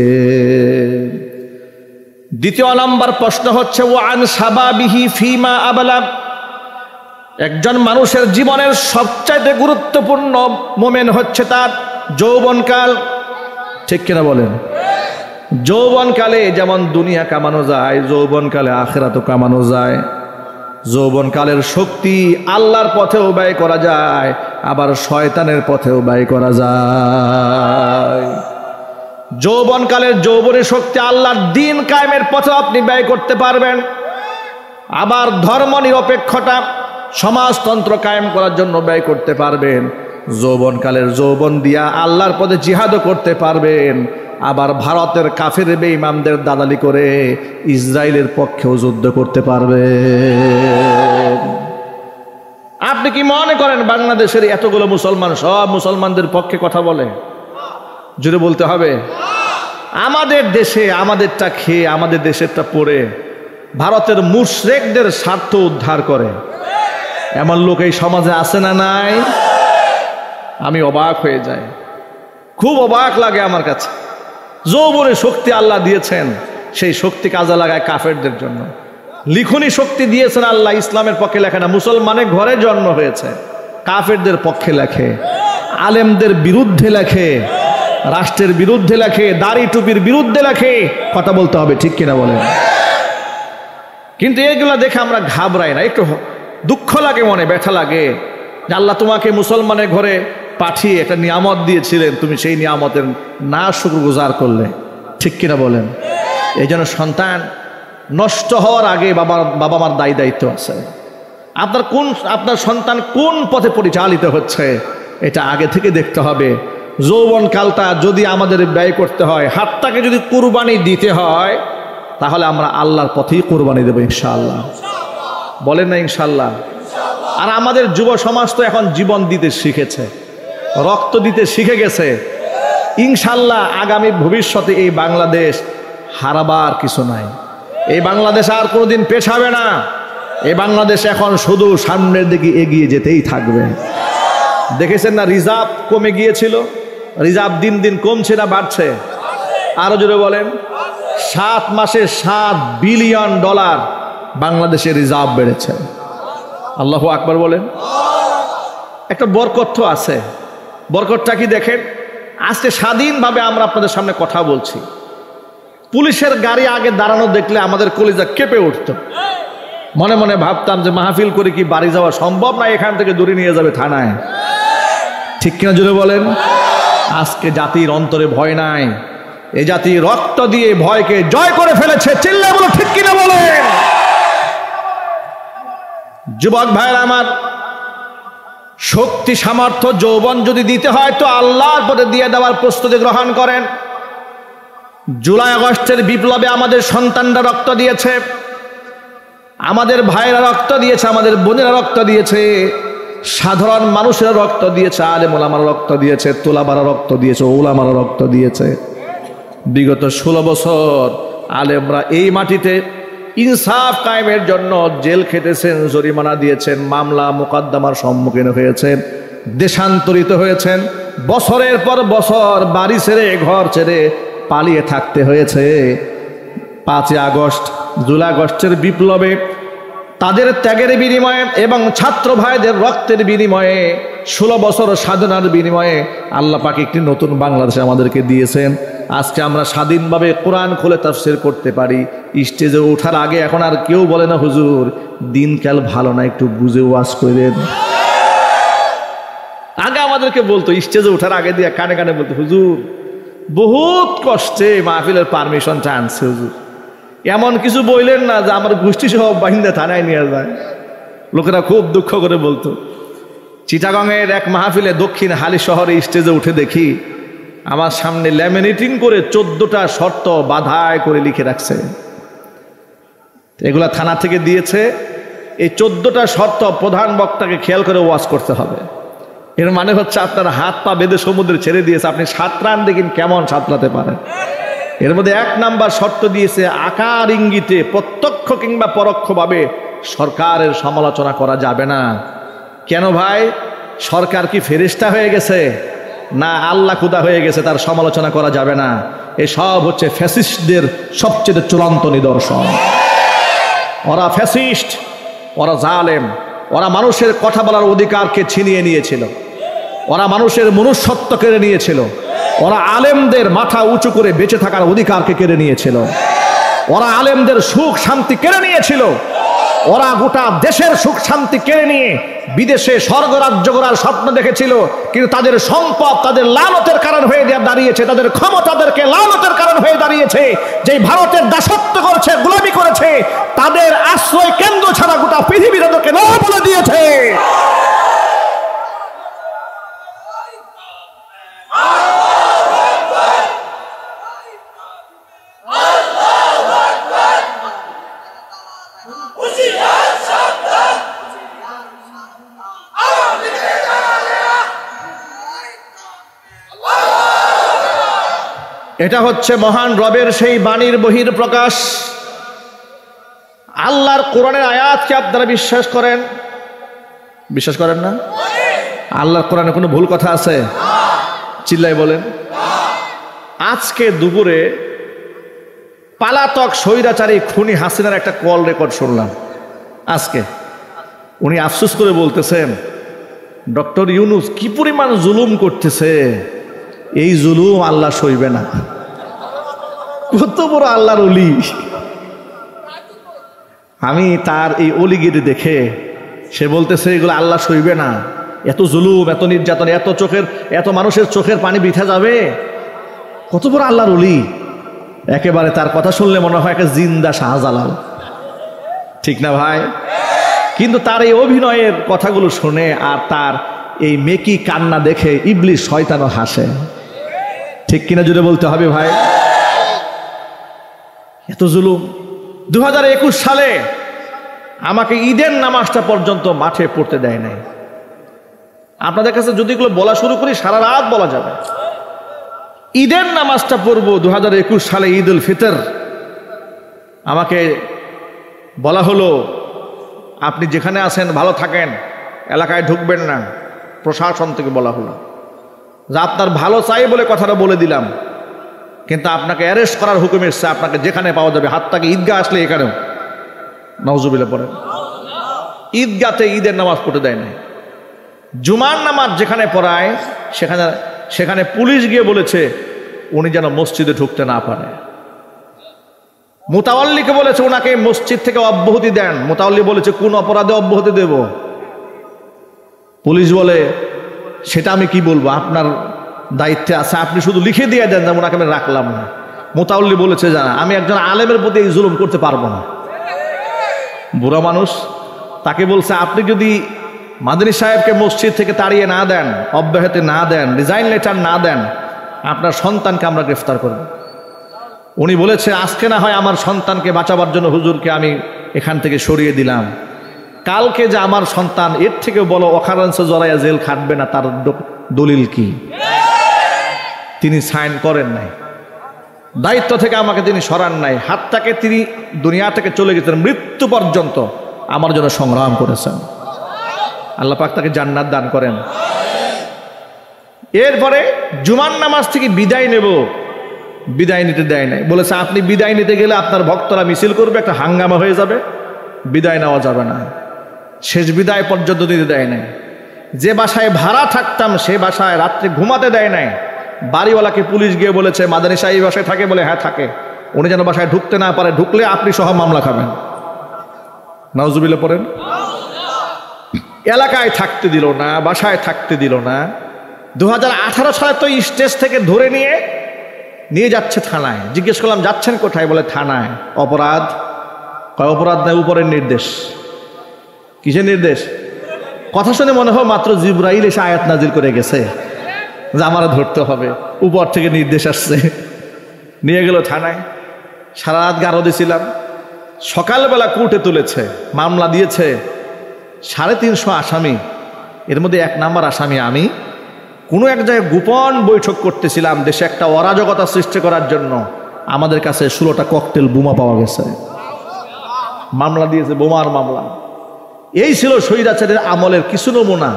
2 নাম্বার প্রশ্ন হচ্ছে ওয়ান শাবাবিহি ফিমা আবলা, একজন মানুষের জীবনের সবচাইতে গুরুত্বপূর্ণ মোমেন্ট হচ্ছে তার যৌবনকাল। ঠিক কিনা বলেন? যৌবনকালে যেমন দুনিয়া কামানো যায়, যৌবনকালে আখিরাতও কামানো যায়। যৌবনকালের শক্তি আল্লাহর পথেও ব্যয় করা যায়, আবার শয়তানের পথেও ব্যয় করা যায়। যৌবনকালের যৌবনের শক্তি আল্লাহর দ্বীন কায়েমের পথে আপনি ব্যয় করতে পারবেন, আবার ধর্ম নিরপেক্ষতা সমাজতন্ত্র কায়েম করার জন্য ব্যয় করতে পারবেন। যৌবনকালের যৌবন দিয়া আল্লাহর পথে জিহাদও করতে পারবেন, আবার ভারতের কাফের বেঈমানদের দালালি করে ইসরায়েলের পক্ষেও যুদ্ধ করতে পারবেন। আপনি কি মনে করেন বাংলাদেশের এতগুলো মুসলমান সব মুসলমানদের পক্ষে কথা বলে? জোরে বলতে হবে। আমাদের দেশে আমাদেরটা খেয়ে আমাদের দেশেরটা পড়ে ভারতের মুশরিকদের স্বার্থ উদ্ধার করে এমন লোক এই সমাজে আছে না নাই? আমি অবাক হয়ে যাই, খুব অবাক লাগে আমার কাছে। যৌবনের শক্তি আল্লাহ দিয়েছেন, সেই শক্তি কাজে লাগায় কাফেরদের জন্য। লিখনি শক্তি দিয়েছেন আল্লাহ, ইসলামের পক্ষে লেখে না, মুসলমানের ঘরে জন্ম হয়েছে, কাফেরদের পক্ষে লেখে, আলেমদের বিরুদ্ধে লেখে, রাষ্ট্রের বিরুদ্ধে লেখে, দাড়ি টুপির বিরুদ্ধে লেখে। কথা বলতে হবে, ঠিক কিনা বলেন? কিন্তু এগুলা দেখে আমরা ঘাবড়াই না, একটু দুঃখ লাগে, মনে ব্যথা লাগে যে আল্লাহ তোমাকে মুসলমানের ঘরে পাঠিয়ে একটা নিয়ামত দিয়েছিলেন, তুমি সেই নিয়ামতের না শুকরগুজার করলে। ঠিক কিনা বলেন? এই জন্য সন্তান নষ্ট হওয়ার আগে বাবা মার দায়িত্ব আছে। আপনার সন্তান কোন পথে পরিচালিত হচ্ছে এটা আগে থেকে দেখতে হবে। যৌবনকালটা যদি আমাদের ব্যয় করতে হয়, হাতটাকে যদি কুরবানি দিতে হয়, তাহলে আমরা আল্লাহর পথেই কুরবানি দেবো ইনশাআল্লাহ। বলেন না ইনশাআল্লাহ? আর আমাদের যুব সমাজ তো এখন জীবন দিতে শিখেছে, রক্ত দিতে শিখে গেছে। ইনশাআল্লাহ আগামী ভবিষ্যতে এই বাংলাদেশ হারাবার কিছু নাই। এই বাংলাদেশ আর কোনোদিন পেছাবে না। এই বাংলাদেশ এখন শুধু সামনের দিকে এগিয়ে যেতেই থাকবে। দেখেছেন না, রিজার্ভ কমে গিয়েছিল, রিজার্ভ দিন দিন কমছে না বাড়ছে? আরো জোরে বলেন। 7 মাসে $7 বিলিয়ন বাংলাদেশের রিজার্ভ বেড়েছে। আল্লাহু আকবার বলেন। একটা বরকত আছে, বরকতটা কি দেখেন? আজকে স্বাধীনভাবে আমরা আপনাদের সামনে কথা বলছি। পুলিশের গাড়ি আগে দাঁড়ানো দেখলে আমাদের কলিজা কেঁপে উঠত। মনে মনে ভাবতাম যে মাহফিল করে কি বাড়ি যাওয়া সম্ভব না, এখান থেকে দূরে নিয়ে যাবে থানায়। ঠিক কিনা জুড়ে বলেন? আজকে জাতির অন্তরে ভয় নাই, এই জাতি রক্ত দিয়ে ভয়কে জয় করে ফেলেছে। চিল্লায় বলো ঠিক কিনা বলেন। যুবক ভাইরা আমার, শক্তি সামর্থ্য যৌবন যদি দিতে হয় তো আল্লাহর পথে দিয়ে দেওয়ার প্রস্তুতি গ্রহণ করেন। জুলাই আগস্টের বিপ্লবে আমাদের সন্তানরা রক্ত দিয়েছে, আমাদের ভাইরা রক্ত দিয়েছে, আমাদের বোনেরা রক্ত দিয়েছে, সাধারণ মানুষেরা রক্ত দিয়েছে, আলেম ওলামারা রক্ত দিয়েছে, তোলাবারা রক্ত দিয়েছে, ওলামারা রক্ত দিয়েছে। বিগত 16 বছর আলেমরা এই মাটিতে ইনসাফ কায়েমের জন্য জেল খেটেছেন, জরিমানা দিয়েছেন, মামলা মোকদ্দমার সম্মুখীন হয়েছেন, দেশান্তরিত হয়েছেন, বছরের পর বছর বাড়ি ছেড়ে ঘর ছেড়ে পালিয়ে থাকতে হয়েছে। 5 আগস্ট জুলাই আগস্টের বিপ্লবে তাদের ত্যাগের বিনিময়ে এবং ছাত্র ভাইদের রক্তের বিনিময়ে 16 বছর সাধনার বিনিময়ে আল্লাহ পাক একটি নতুন বাংলাদেশ আমাদেরকে দিয়েছেন। আজকে আমরা স্বাধীনভাবে কোরআন খুলে তাফসীর করতে পারি। স্টেজে ওঠার আগে এখন আর কেউ বলে না হুজুর দিনকাল ভালো না, একটু বুঝে ওয়াজ করেন। আগে আমাদেরকে বলতো, স্টেজে ওঠার আগে দিয়ে কানে কানে বলতো, হুজুর বহুত কষ্টে মাহফিলের পারমিশন চানছে হুজুর, এমন কিছু বললেন না যে আমার গোষ্ঠী সহ বাহিন্দা থানায় নিয়ে যায়। লোকেরা খুব দুঃখ করে বলতো। চিটাগংয়ের এক মাহফিলে দক্ষিণ হালি শহরে স্টেজে উঠে দেখি আমার সামনে ল্যামিনেটিং করে 14টা শর্ত বাধায় করে লিখে রাখছে। এগুলা থানা থেকে দিয়েছে। এই 14টা শর্ত প্রধান বক্তাকে খেয়াল করে ওয়াজ করতে হবে। এর মানে হচ্ছে আপনার হাত পা বেঁধে সমুদ্রে ছেড়ে দিয়েছে, আপনি সাঁতরান দেখেন কেমন সাঁতরাতে পারেন। এর মধ্যে 1 নাম্বার শর্ত দিয়েছে, আকার ইঙ্গিতে প্রত্যক্ষ কিংবা পরোক্ষভাবে সরকারের সমালোচনা করা যাবে না। কেন ভাই? সরকার কি ফেরেশতা হয়ে গেছে না আল্লাহ খুদা হয়ে গেছে? তার সমালোচনা করা যাবে না। এই সব হচ্ছে ফ্যাসিস্টদের সবচেয়ে চূড়ান্ত নিদর্শন। ওরা ফ্যাসিস্ট, ওরা জালেম, ওরা মানুষের কথা বলার অধিকারকে ছিনিয়ে নিয়েছিল, ওরা মানুষের মনুষ্যত্ব কেড়ে নিয়েছিল, ওরা আলেমদের মাথা উঁচু করে বেঁচে থাকার অধিকারকে কেড়ে নিয়েছিল, ওরা আলেমদের সুখ শান্তি কেড়ে নিয়েছিল, ওরা গোটা দেশের সুখ শান্তি কেড়ে নিয়ে বিদেশে স্বর্গরাজ্য গড়ার স্বপ্ন দেখেছিল। কিন্তু তাদের সম্পদ তাদের লালতের কারণ হয়ে দাঁড়িয়েছে, তাদের ক্ষমতাদেরকে লালতের কারণ হয়ে দাঁড়িয়েছে। যে ভারতের দাসত্ব করেছে, গোলামি করেছে, তাদের আশ্রয় কেন্দ্র ছাড়া গোটা পৃথিবী তাদেরকে না বলে দিয়েছে। এটা হচ্ছে মহান রবের সেই বাণীর বহির প্রকাশ। আল্লাহর কোরআনের আয়াতকে আপনারা বিশ্বাস করেন? বিশ্বাস করেন না? আল্লাহর কোরআনে কোনো ভুল কথা আছে? চিল্লাই বলেন। আজকে দুপুরে পালাতক স্বৈরাচারী খুনি হাসিনার একটা কল রেকর্ড শুনলাম। আজকে উনি আফসোস করে বলতেছেন, ডক্টর ইউনূস কি পরিমাণ জুলুম করতেছে, এই জুলুম আল্লাহ সইবে না। কত বড় আল্লাহর ওলি! আমি তার এই অলিগিরি দেখে সে বলতেছে এগুলো আল্লাহ সইবে না, এত জুলুম, এত নির্যাতন, এত মানুষের চোখের পানি বৃথা যাবে। কত বড় আল্লাহর ওলি! একেবারে তার কথা শুনলে মনে হয় একটা জিন্দা শাহজালাল, ঠিক না ভাই? কিন্তু তার এই অভিনয়ের কথাগুলো শুনে আর তার এই মেকি কান্না দেখে ইবলিস শয়তানও হাসে, ঠিক কিনা জুড়ে বলতে হবে ভাই? এত জুলুম। 2021 সালে আমাকে ঈদের নামাজটা পর্যন্ত মাঠে পড়তে দেয় নাই। আপনাদের কাছে যদি এগুলো বলা শুরু করি সারা রাত বলা যাবে। ঈদের নামাজটা পড়বো 2021 সালে, ঈদ উল ফিতর। আমাকে বলা হলো আপনি যেখানে আছেন ভালো থাকেন, এলাকায় ঢুকবেন না। প্রশাসন থেকে বলা হলো যে আপনার ভালো চাই বলে কথাটা বলে দিলাম, কিন্তু আপনাকে অ্যারেস্ট করার হুকুম এসছে, আপনাকে যেখানে পাওয়া যাবে। হাত থেকে ঈদগাহ আসলে এখানেও নাউজুবিল্লাহ পড়েন। ঈদগাতে ঈদের নামাজ পড়তে দেয় না। জুমার নামাজ যেখানে পড়ায় সেখানে পুলিশ গিয়ে বলেছে উনি যেন মসজিদে ঢুকতে না পারে। মুতাওয়াল্লিকে বলেছে ওনাকে মসজিদ থেকে অব্যাহতি দেন। মুতাওয়াল্লি বলেছে কোন অপরাধে অব্যাহতি দেব? পুলিশ বলে সেটা আমি কি বলবো, আপনার দায়িত্বে আছে, আপনি শুধু লিখে দিয়ে দেন যেমন ওনাকে আমি রাখলাম না। মুতাওয়াল্লি বলেছে জানা আমি একজন আলেমের প্রতি এই জুলুম করতে পারবো না। বুড়া মানুষ, তাকে বলছে আপনি যদি মাদানী সাহেবকে মসজিদ থেকে তাড়িয়ে না দেন, অব্যাহতি না দেন, রিজাইন লেটার না দেন, আপনার সন্তানকে আমরা গ্রেফতার করব। উনি বলেছে আজকে না হয় আমার সন্তানকে বাঁচাবার জন্য হুজুরকে আমি এখান থেকে সরিয়ে দিলাম, কালকে যে আমার সন্তান এর থেকে বলো অকারেন্সে জড়াইয়া জেল খাটবে না, তার দলিল কি? তিনি সাইন করেন নাই, দায়িত্ব থেকে আমাকে তিনি সরান নাই। হাতটাকে তিনি দুনিয়া থেকে চলে গেছেন, মৃত্যু পর্যন্ত আমার জন্য সংগ্রাম করেছেন। আল্লাহ পাক তাকে জান্নাত দান করেন। এরপরে জুমার নামাজ থেকে বিদায় নেব, বিদায় নিতে দেয় নাই। বলেছে আপনি বিদায় নিতে গেলে আপনার ভক্তরা মিছিল করবে, একটা হাঙ্গামা হয়ে যাবে, বিদায় নেওয়া যাবে না। শেষ বিদায় পর্যন্ত দিতে দেয় নাই। যে বাসায় ভাড়া থাকতাম সে বাসায় রাত্রে ঘুমাতে দেয় নাই। বাড়িওয়ালাকে পুলিশ গিয়ে বলেছে মাদানী সাহেব বাসায় থাকে, বলে হ্যাঁ থাকে, উনি যেন বাসায় ঢুকতে না পারে, ঢুকলে আপনি সহ মামলা খাবেন। নাউজুবিল্লাহ পড়েন। এলাকায় থাকতে দিল না, বাসায় থাকতে দিল না। 2018 সালে তো স্টেজ থেকে ধরে নিয়ে যাচ্ছে থানায়। জিজ্ঞেস করলাম যাচ্ছেন কোথায়? বলে থানায়। অপরাধ? কয় অপরাধ নাই, উপরের নির্দেশ। কিসের নির্দেশ? কথা শুনে মনে হয় মাত্র জিবরাইল এসে আয়াত নাজিল করে গেছে যে আমারা ধরতে হবে, উপর থেকে নির্দেশ আসছে। নিয়ে গেল থানায়, সারা রাত গারো দিয়েছিলাম। সকালবেলা কোর্টে তুলেছে, মামলা দিয়েছে 350 আসামি। এর মধ্যে 1 নাম্বার আসামি আমি। কোনো এক জায়গায় গোপন বৈঠক করতেছিলাম দেশে একটা অরাজকতা সৃষ্টি করার জন্য, আমাদের কাছে 16টা ককটেল বোমা পাওয়া গেছে, মামলা দিয়েছে, বোমার মামলা। এই ছিল স্বৈরাচারের আমলের কিছু নমুনা।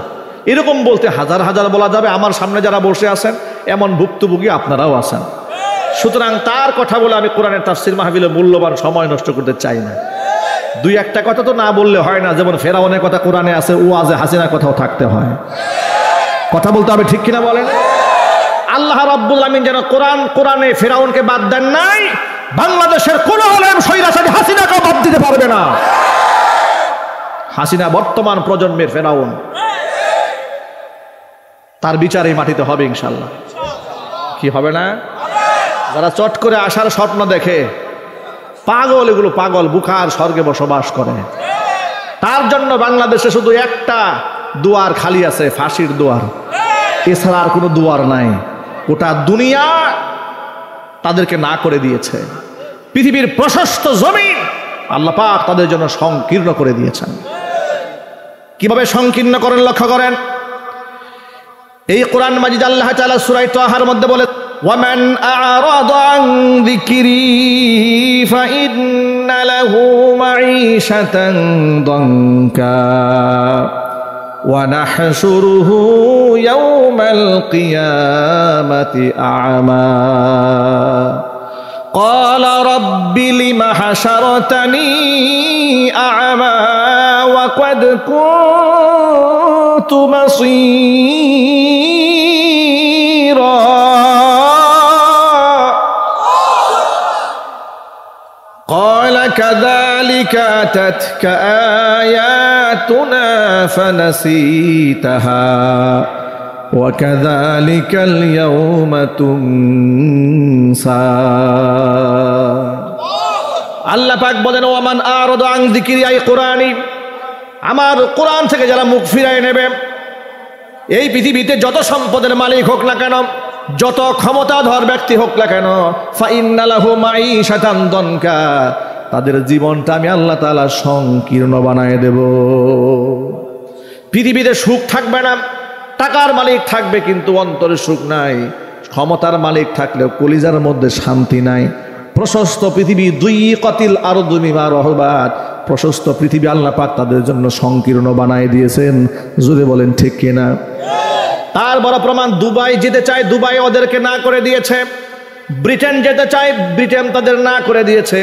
এরকম বলতে হাজার হাজার বলা যাবে। আমার সামনে যারা বসে আছেন এমন ভুক্তভোগী আপনারাও আছেন। সুতরাং তার কথা বলে আমি কোরআনের তাফসীর মাহফিলে মূল্যবান সময় নষ্ট করতে চাই না। 2-1টা কথা তো না বললে হয় না। যেমন ফেরাউনের কথা কোরআনে আছে, ওয়াজে হাসিনার কথাও থাকতে হয়। কথা বলতে হবে, ঠিক কিনা বলেন? আল্লাহ রাব্বুল আমিন যেন কোরআনে ফেরাউনকে বাদ দেন নাই, বাংলাদেশের কোন আলেম স্বৈরাচারী হাসিনাকে বাদ দিতে পারবে না। হাসিনা বর্তমান প্রজন্মের ফেরাউন, তার বিচার এই মাটিতে হবে ইনশাল্লাহ। কি হবে না? যারা চট করে আসার স্বপ্ন দেখে, পাগল, এগুলো পাগল, বুখার স্বর্গে বসবাস করে। তার জন্য বাংলাদেশে শুধু একটা দুয়ার খালি আছে, ফাঁসির দুয়ার, এছাড়া আর কোনো দুয়ার নাই। গোটা দুনিয়া তাদেরকে না করে দিয়েছে। পৃথিবীর প্রশস্ত জমিন আল্লাহ পাক তাদের জন্য সংকীর্ণ করে দিয়েছেন। কিভাবে সংকীর্ণ করেন লক্ষ্য করেন। এই কোরআন মাজিদ আল্লাহ তাআলা সূরা তাহার মধ্যে বলে, ওয়ামান আ'রাদা আন যিকরি ফাইন্না লাহু মাঈশাতান দানকা ওয়া নাহশুরুহু ইয়াওমাল কিয়ামাতি আ'মা قال رب لم حشرتني أعمى وقد كنت بصيرا قال كذلك أتتك آياتنا فنسيتها وكذلك اليوم تنسى আল্লাহ পাক বলেন, ওয়ামান আ'রাদা আন যিকরি আই কুরআনি, আমার কোরআন থেকে যারা মুখ ফিরায় নেবে, এই পৃথিবীতে যত সম্পদের মালিক হোক না কেন, যত ক্ষমতাধর ব্যক্তি হোক না কেন, ফাইন্না লাহু মাঈশাতান দানকা, তাদের জীবনটা আমি আল্লাহ তাআলা সংকীর্ণ বানায় দেব। পৃথিবীতে সুখ থাকবে না, টাকার মালিক থাকবে কিন্তু অন্তরে সুখ নাই, ক্ষমতার মালিক থাকলেও কলিজার মধ্যে শান্তি নাই। প্রশস্ত পৃথিবী, দুইকাতিল আরদু বিমা রহবাত, প্রশস্ত পৃথিবী আল্লাহ পাক তাদের জন্য সংকীর্ণ বানায় দিয়েছেন। জোরে বলেন ঠিক কিনা? তার বড় প্রমাণ, দুবাই যেতে চায়, দুবাই ওদেরকে না করে দিয়েছে। ব্রিটেন যেতে চায়, ব্রিটেন তাদের না করে দিয়েছে।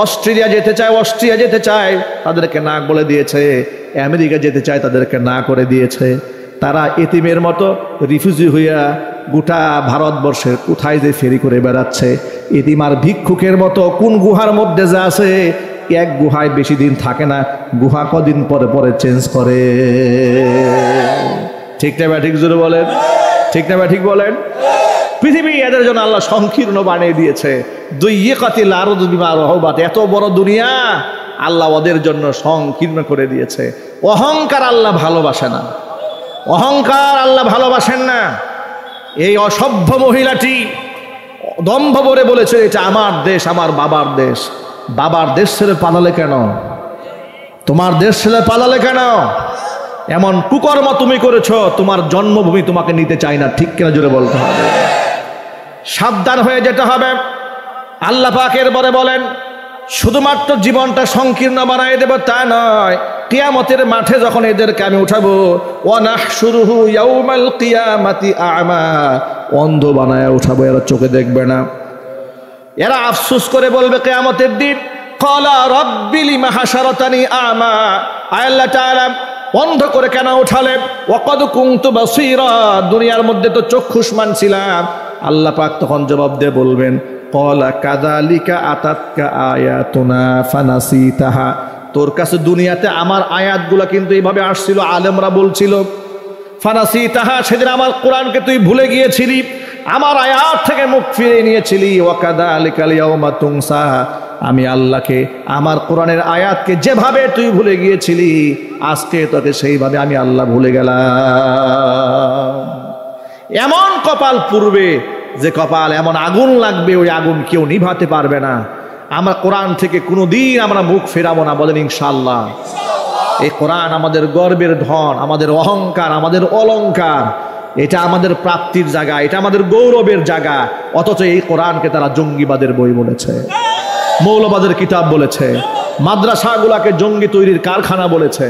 অস্ট্রেলিয়া যেতে চায়, অস্ট্রিয়া যেতে চায়, তাদেরকে না বলে দিয়েছে। আমেরিকা যেতে চায়, তাদেরকে না করে দিয়েছে। তারা এতিমের মতো রিফিউজি হইয়া গোটা ভারতবর্ষের কোথায় যে ফেরি করে বেড়াচ্ছে। এতিম আর ভিক্ষুকের মতো কোন গুহার মধ্যে যা আছে, এক গুহায় বেশি দিন থাকে না, গুহা কদিন পরে পরে চেঞ্জ করে। ঠিক না ঠিক জোরে বলেন, ঠিক না ঠিক বলেন? পৃথিবী এদের জন্য আল্লাহ সংকীর্ণ বানিয়ে দিয়েছে। দুইকাতিল আরদু বিমা রহবাত, এত বড় দুনিয়া আল্লাহ ওদের জন্য সংকীর্ণ করে দিয়েছে। অহংকার আল্লাহ ভালোবাসে না, অহংকার আল্লাহ ভালোবাসেন না। এই অসভ্য মহিলাটি দম্ভ ভরে বলেছে, এটা আমার দেশ, আমার বাবার দেশ। বাবার দেশ ছেড়ে পালালে কেন? তোমার দেশ ছেড়ে পালালে কেন? এমন কুকর্ম তুমি করেছো, তোমার জন্মভূমি তোমাকে নিতে চাই না। ঠিক কিনা জোরে বলতে হবে, সাবধান হয়ে যেতে হবে। আল্লাহ পাক এরপরে বলেন, শুধুমাত্র জীবনটা সংকীর্ণ বানায় দেব তা নয়, কিয়ামতের মাঠে যখন এদেরকে আমি উঠাবো, ওয়া নাহশুরুহু ইয়াউমাল কিয়ামাতি আ'মা, অন্ধ বানায় উঠাবো, এরা চোখে দেখবে না। এরা আফসোস করে বলবে কিয়ামতের দিন, ক্বালা রাব্বি লিমা হাশারাতানি আ'মা, আল্লাহ তাআলা অন্ধ করে কেন উঠালে? ওয়া ক্বাদ কুনতু বাসীরা, দুনিয়ার মধ্যে তো চক্ষুষ্মান ছিলাম। আল্লাহ পাক তখন জবাব দিয়ে বলবেন, ক্বালা কাযালিকা আতাতকা আয়াতুনা ফানাসিতাহা, তোর কাছে দুনিয়াতে আমার আয়াতগুলো কিন্তু এইভাবে আসছিল, আলেমরা বলছিল। ফানাসিতাহা, সেদিন আমার কোরআনকে তুই ভুলে গিয়েছিলি, আমার আয়াত থেকে মুখ ফিরিয়ে নিয়েছিলি। ওয়া কাযালিকাল ইয়াউমা তুনসা, আমি আল্লাহকে, আমার কোরআনের আয়াতকে যেভাবে তুই ভুলে গিয়েছিলি, আজকে তোকে সেইভাবে আমি আল্লাহ ভুলে গেলাম। এমন কপাল পূর্বে যে কপাল, এমন আগুন লাগবে, ওই আগুন কেউ নিভাতে পারবে না। আমরা কোরআন থেকে কোনোদিন আমরা মুখ ফেরাবো না, বলেন ইনশাআল্লাহ। এই কোরআন আমাদের গর্বের ধন, আমাদের অহংকার, আমাদের অলংকার, এটা আমাদের প্রাপ্তির জায়গা, এটা আমাদের গৌরবের জায়গা। অথচ এই কোরআনকে তারা জঙ্গিবাদের বই বলেছে, মৌলবাদের কিতাব বলেছে, মাদ্রাসাগুলাকে জঙ্গি তৈরির কারখানা বলেছে।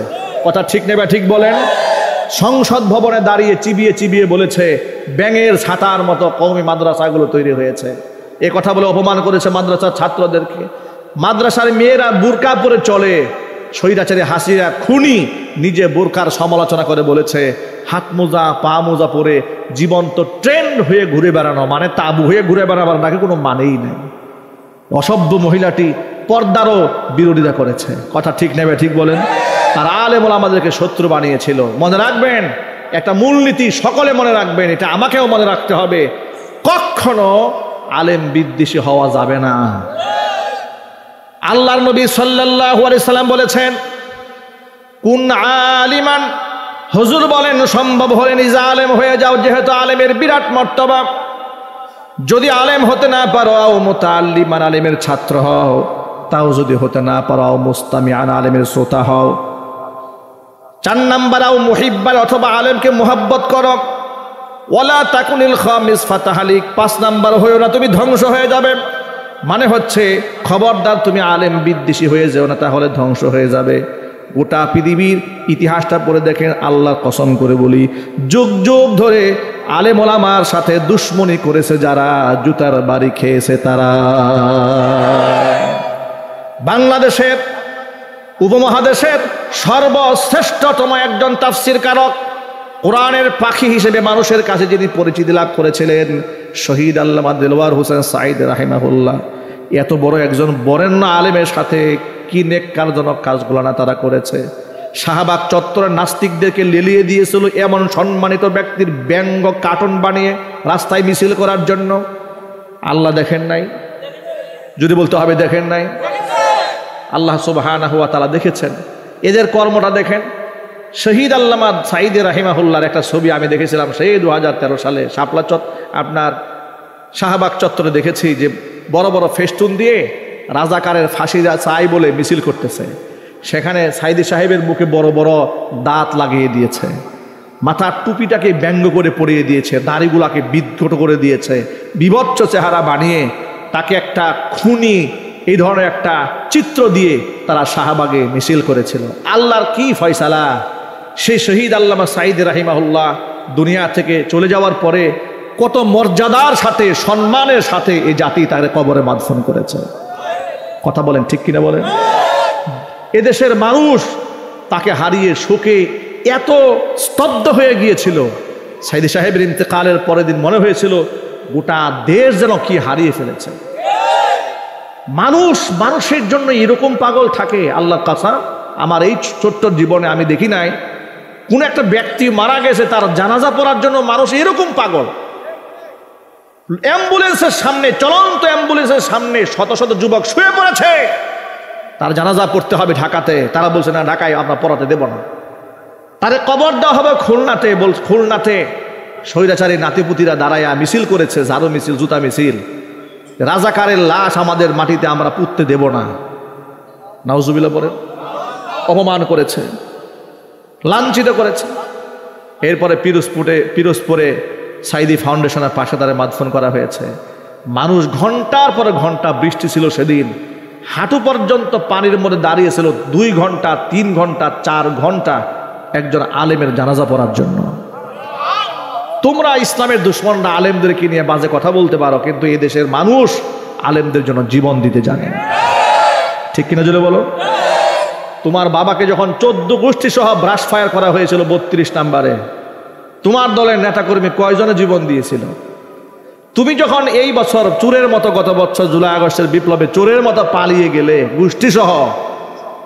কথা ঠিক নেবে ঠিক বলেন? সংসদ ভবনে দাঁড়িয়ে চিবিয়ে চিবিয়ে বলেছে ব্যাঙের ছাতার মতো কওমি মাদ্রাসাগুলো তৈরি হয়েছে। এ কথা বলে অপমান করেছে মাদ্রাসার ছাত্রদেরকে। মাদ্রাসার মেয়েরা বুরকা পরে চলে, স্বৈরাচারী হাসিনা খুনি নিজে বোরকার সমালোচনা করে বলেছে হাত মোজা পা মোজা পরে জীবন্ত ট্রেন্ড হয়ে ঘুরে বেড়ানো, মানে তাবু হয়ে ঘুরে বেড়াবার নাকি কোনো মানেই নেই। অসভ্য মহিলাটি পর্দারও বিরোধিতা করেছে। কথা ঠিক নেবে ঠিক বলেন? আর আলেম ওলামাদেরকে শত্রু বানিয়েছিল। মনে রাখবেন একটা মূলনীতি, সকলে মনে রাখবেন, এটা আমাকেও মনে রাখতে হবে, কখনো আলেম বিদ্বেষী হওয়া যাবে না। আল্লাহর নবী সাল্লাল্লাহু আলাইহি সাল্লাম বলেছেন কুন আলিমান, হুজুর বলেন সম্ভব হলে নিজে আলেম হয়ে যাও, যেহেতু আলেমের বিরাট মর্তবা। যদি আলেম হতে না পারো মুতাআল্লিমান, আলেমের ছাত্র হও। তাও যদি হতে না পারো মুস্তামিআন, আলেমের শ্রোতা হও। 4 নাম্বার মুহিব্বান, অথবা আলেমকে মুহাব্বত করো। ওয়ালা তাকুনিল খামিস ফাতাহালিক, 5 নাম্বার হয়েও না, তুমি ধ্বংস হয়ে যাবে। মানে হচ্ছে খবরদার তুমি আলেম বিদ্বেষী হয়ে যেও না, তাহলে ধ্বংস হয়ে যাবে। গোটা পৃথিবীর ইতিহাসটা পড়ে দেখেন, আল্লাহর কসম করে বলি, যুগ যুগ ধরে আলেম ওলামার সাথে দুশ্মনী করেছে যারা, জুতার বাড়ি খেয়েছে তারা। বাংলাদেশের উপমহাদেশের সর্বশ্রেষ্ঠতম একজন তাফসির কারক, কোরআনের পাখি হিসেবে মানুষের কাছে যিনি পরিচিতি লাভ করেছিলেন, শহীদ আল্লামা দেলওয়ার হোসেন সাঈদ রাহিমাহুল্লাহ, এত বড় একজন বরেণ্য আলেমের সাথে কি নেককারজনক কাজগুলো না তারা করেছে। শাহবাগ চত্বরের নাস্তিকদেরকে লেলিয়ে দিয়েছিল এমন সম্মানিত ব্যক্তির ব্যঙ্গ কার্টুন বানিয়ে রাস্তায় মিছিল করার জন্য। আল্লাহ দেখেন নাই? যদি বলতে হবে দেখেন নাই, আল্লাহ সুবহানাহু ওয়া তাআলা দেখেছেন। এদের কর্মটা দেখেন। শহীদ আল্লামা সাঈদ রাহিমাহুল্লাহর একটা ছবি আমি দেখেছিলাম সেই 2013 সালে আপনার শাহবাগ চত্বরে দেখেছি, যে বড় বড় ফেস্টুন দিয়ে রাজাকারের ফাঁসি চাই বলে মিছিল করতেছে। সেখানে সাঈদী সাহেবের মুখে বড় বড় দাঁত লাগিয়ে দিয়েছে, মাথার টুপিটাকে ব্যঙ্গ করে পরিয়ে দিয়েছে, দাড়িগুলাকে বিদ্ঘট করে দিয়েছে, বিভৎস চেহারা বানিয়ে তাকে একটা খুনি এই ধরনের একটা চিত্র দিয়ে তারা শাহবাগে মিছিল করেছিল। আল্লাহর কি ফয়সালা! সেই শহীদ আল্লামা সাঈদ রাহিমাহুল্লাহ দুনিয়া থেকে চলে যাওয়ার পরে কত মর্যাদার সাথে সম্মানের সাথে এই জাতি তার কবরে মাদফন করেছে। কথা বলেন ঠিক কিনা বলেন? এদেশের মানুষ তাকে হারিয়ে শোকে এত স্তব্ধ হয়ে গিয়েছিল, সাঈদী সাহেবের ইন্তেকালের পরের দিন মনে হয়েছিল গোটা দেশ যেন কি হারিয়ে ফেলেছে। মানুষের জন্য এরকম পাগল থাকে, আল্লাহর কাসম আমার এই ছোট্ট জীবনে আমি দেখি নাই কোন একটা ব্যক্তি মারা গেছে তার জানাজা পড়ার জন্য মানুষ এরকম পাগল। অ্যাম্বুলেন্সের সামনে, চলন্ত অ্যাম্বুলেন্সের সামনে শত শত যুবক শুয়ে পড়েছে, তার জানাজা পড়তে হবে ঢাকাতে, তারা বলছে না ঢাকায় আমরা পড়াতে দেব না, তারে কবর দেওয়া হবে খুলনাতে। খুলনাতে স্বৈরাচারী নাতিপুতিরা দাঁড়ায়া মিছিল করেছে, ঝাড়ু মিছিল, জুতা মিছিল, রাজাকারের লাশ আমাদের মাটিতে আমরা পুঁততে দেব না। নাউজুবিল্লাহ বলে অপমান করেছে, লাঞ্ছিত করেছে। এরপরে পিরোজপুরে সাঈদী ফাউন্ডেশনের পাশে তারে মাদফন করা হয়েছে। মানুষ ঘন্টার পরে ঘন্টা, বৃষ্টি ছিল সেদিন, হাঁটু পর্যন্ত পানির মধ্যে দাঁড়িয়েছিল 2 ঘন্টা 3 ঘন্টা 4 ঘন্টা একজন আলেমের জানাজা পড়ার জন্য। তোমরা ইসলামের দুশ্মনরা আলেমদেরকে নিয়ে বাজে কথা বলতে পারো, কিন্তু এই দেশের মানুষ আলেমদের জন্য জীবন দিতে জানে। ঠিক কিনা জোরে বলো? তোমার বাবাকে যখন 14 গোষ্ঠী সহ ব্রাশ ফায়ার করা হয়েছিল 32 নম্বরে, তোমার দলের নেতাকর্মী কয়জনে জীবন দিয়েছিল? তুমি যখন এই বছর চোরের মতো, গত বছর জুলাই আগস্টের বিপ্লবে চোরের মতো পালিয়ে গেলে গোষ্ঠী সহ,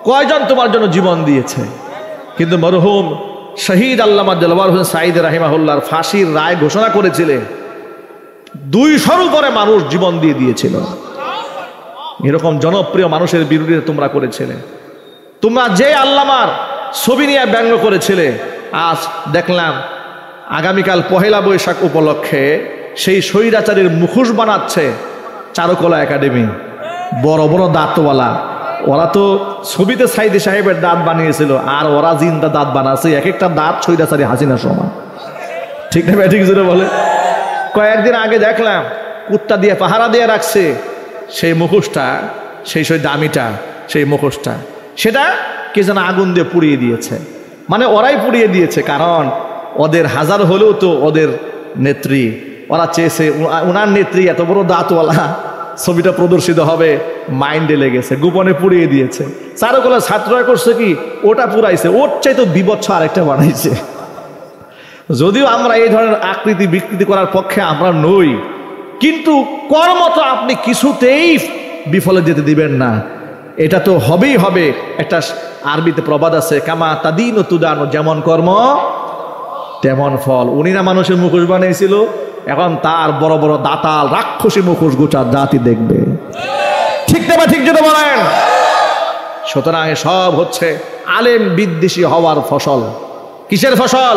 কয়জন তোমার জন্য জীবন দিয়েছে? কিন্তু মরহুম শহীদ আল্লামা দেলওয়ার হোসেন সাঈদ রাহিমাহুল্লাহর ফাঁসির রায় ঘোষণা করেছিলেন, 200-র উপরে মানুষ জীবন দিয়ে দিয়েছিল। এরকম জনপ্রিয় মানুষের বিরুদ্ধে তোমরা করেছিলে। তোমরা যে আল্লামার ছবি নিয়ে ব্যঙ্গ করেছিলে, আজ দেখলাম আগামীকাল পহেলা বৈশাখ উপলক্ষে সেই স্বৈরাচারীর মুখোশ বানাচ্ছে চারুকলা একাডেমি, বড় বড় দাঁতওয়ালা। ওরা তো ছবিতে সাইদি সাহেবের দাঁত বানিয়েছিল, আর ওরা জিন্দা দাঁত বানাচ্ছে, এক একটা দাঁত স্বৈরাচারী হাসিনা সমান। ঠিক না ঠিক জোরে বলে? কয়েকদিন আগে দেখলাম কুত্তা দিয়ে পাহারা দিয়ে রাখছে সেই মুখোশটা, সেই দামিটা, সেই মুখোশটা, সেটা কে যেন আগুন দিয়ে পুড়িয়ে দিয়েছে। মানে ওরাই পুড়িয়ে দিয়েছে, কারণ ওদের হাজার হলেও তো ওদের নেত্রী, ওরা চেয়েছে উনার নেত্রী এত বড় দাঁতওয়ালা, ছবিটা প্রদর্শিত হবে, মাইন্ডে লেগেছে, গোপনে পুড়িয়ে দিয়েছে। চারুকলা ছাত্ররা করছে কি, ওটা পুরাইছে, ওর চাই তো বিবচ্ছ আরেকটা বানাইছে। যদিও আমরা এই ধরনের আকৃতি বিকৃতি করার পক্ষে আমরা নই, কিন্তু কর্ম তো আপনি কিছুতেই বিফলে যেতে দিবেন না, এটা তো হবেই হবে। একটা আরবিতে প্রবাদ আছে, কামা তাদিন ও তুদানো, যেমন কর্ম তেমন ফল। উনি না মানুষের মুখোশ বানিয়েছিল, এখন তার বড় বড় দাতাল রাক্ষসী মুখোশ গোটা জাতি দেখবে। ঠিক না ঠিক যেটা বলেন? সুতরাং সব হচ্ছে আলেম বিদ্বেষী হওয়ার ফসল। কিসের ফসল?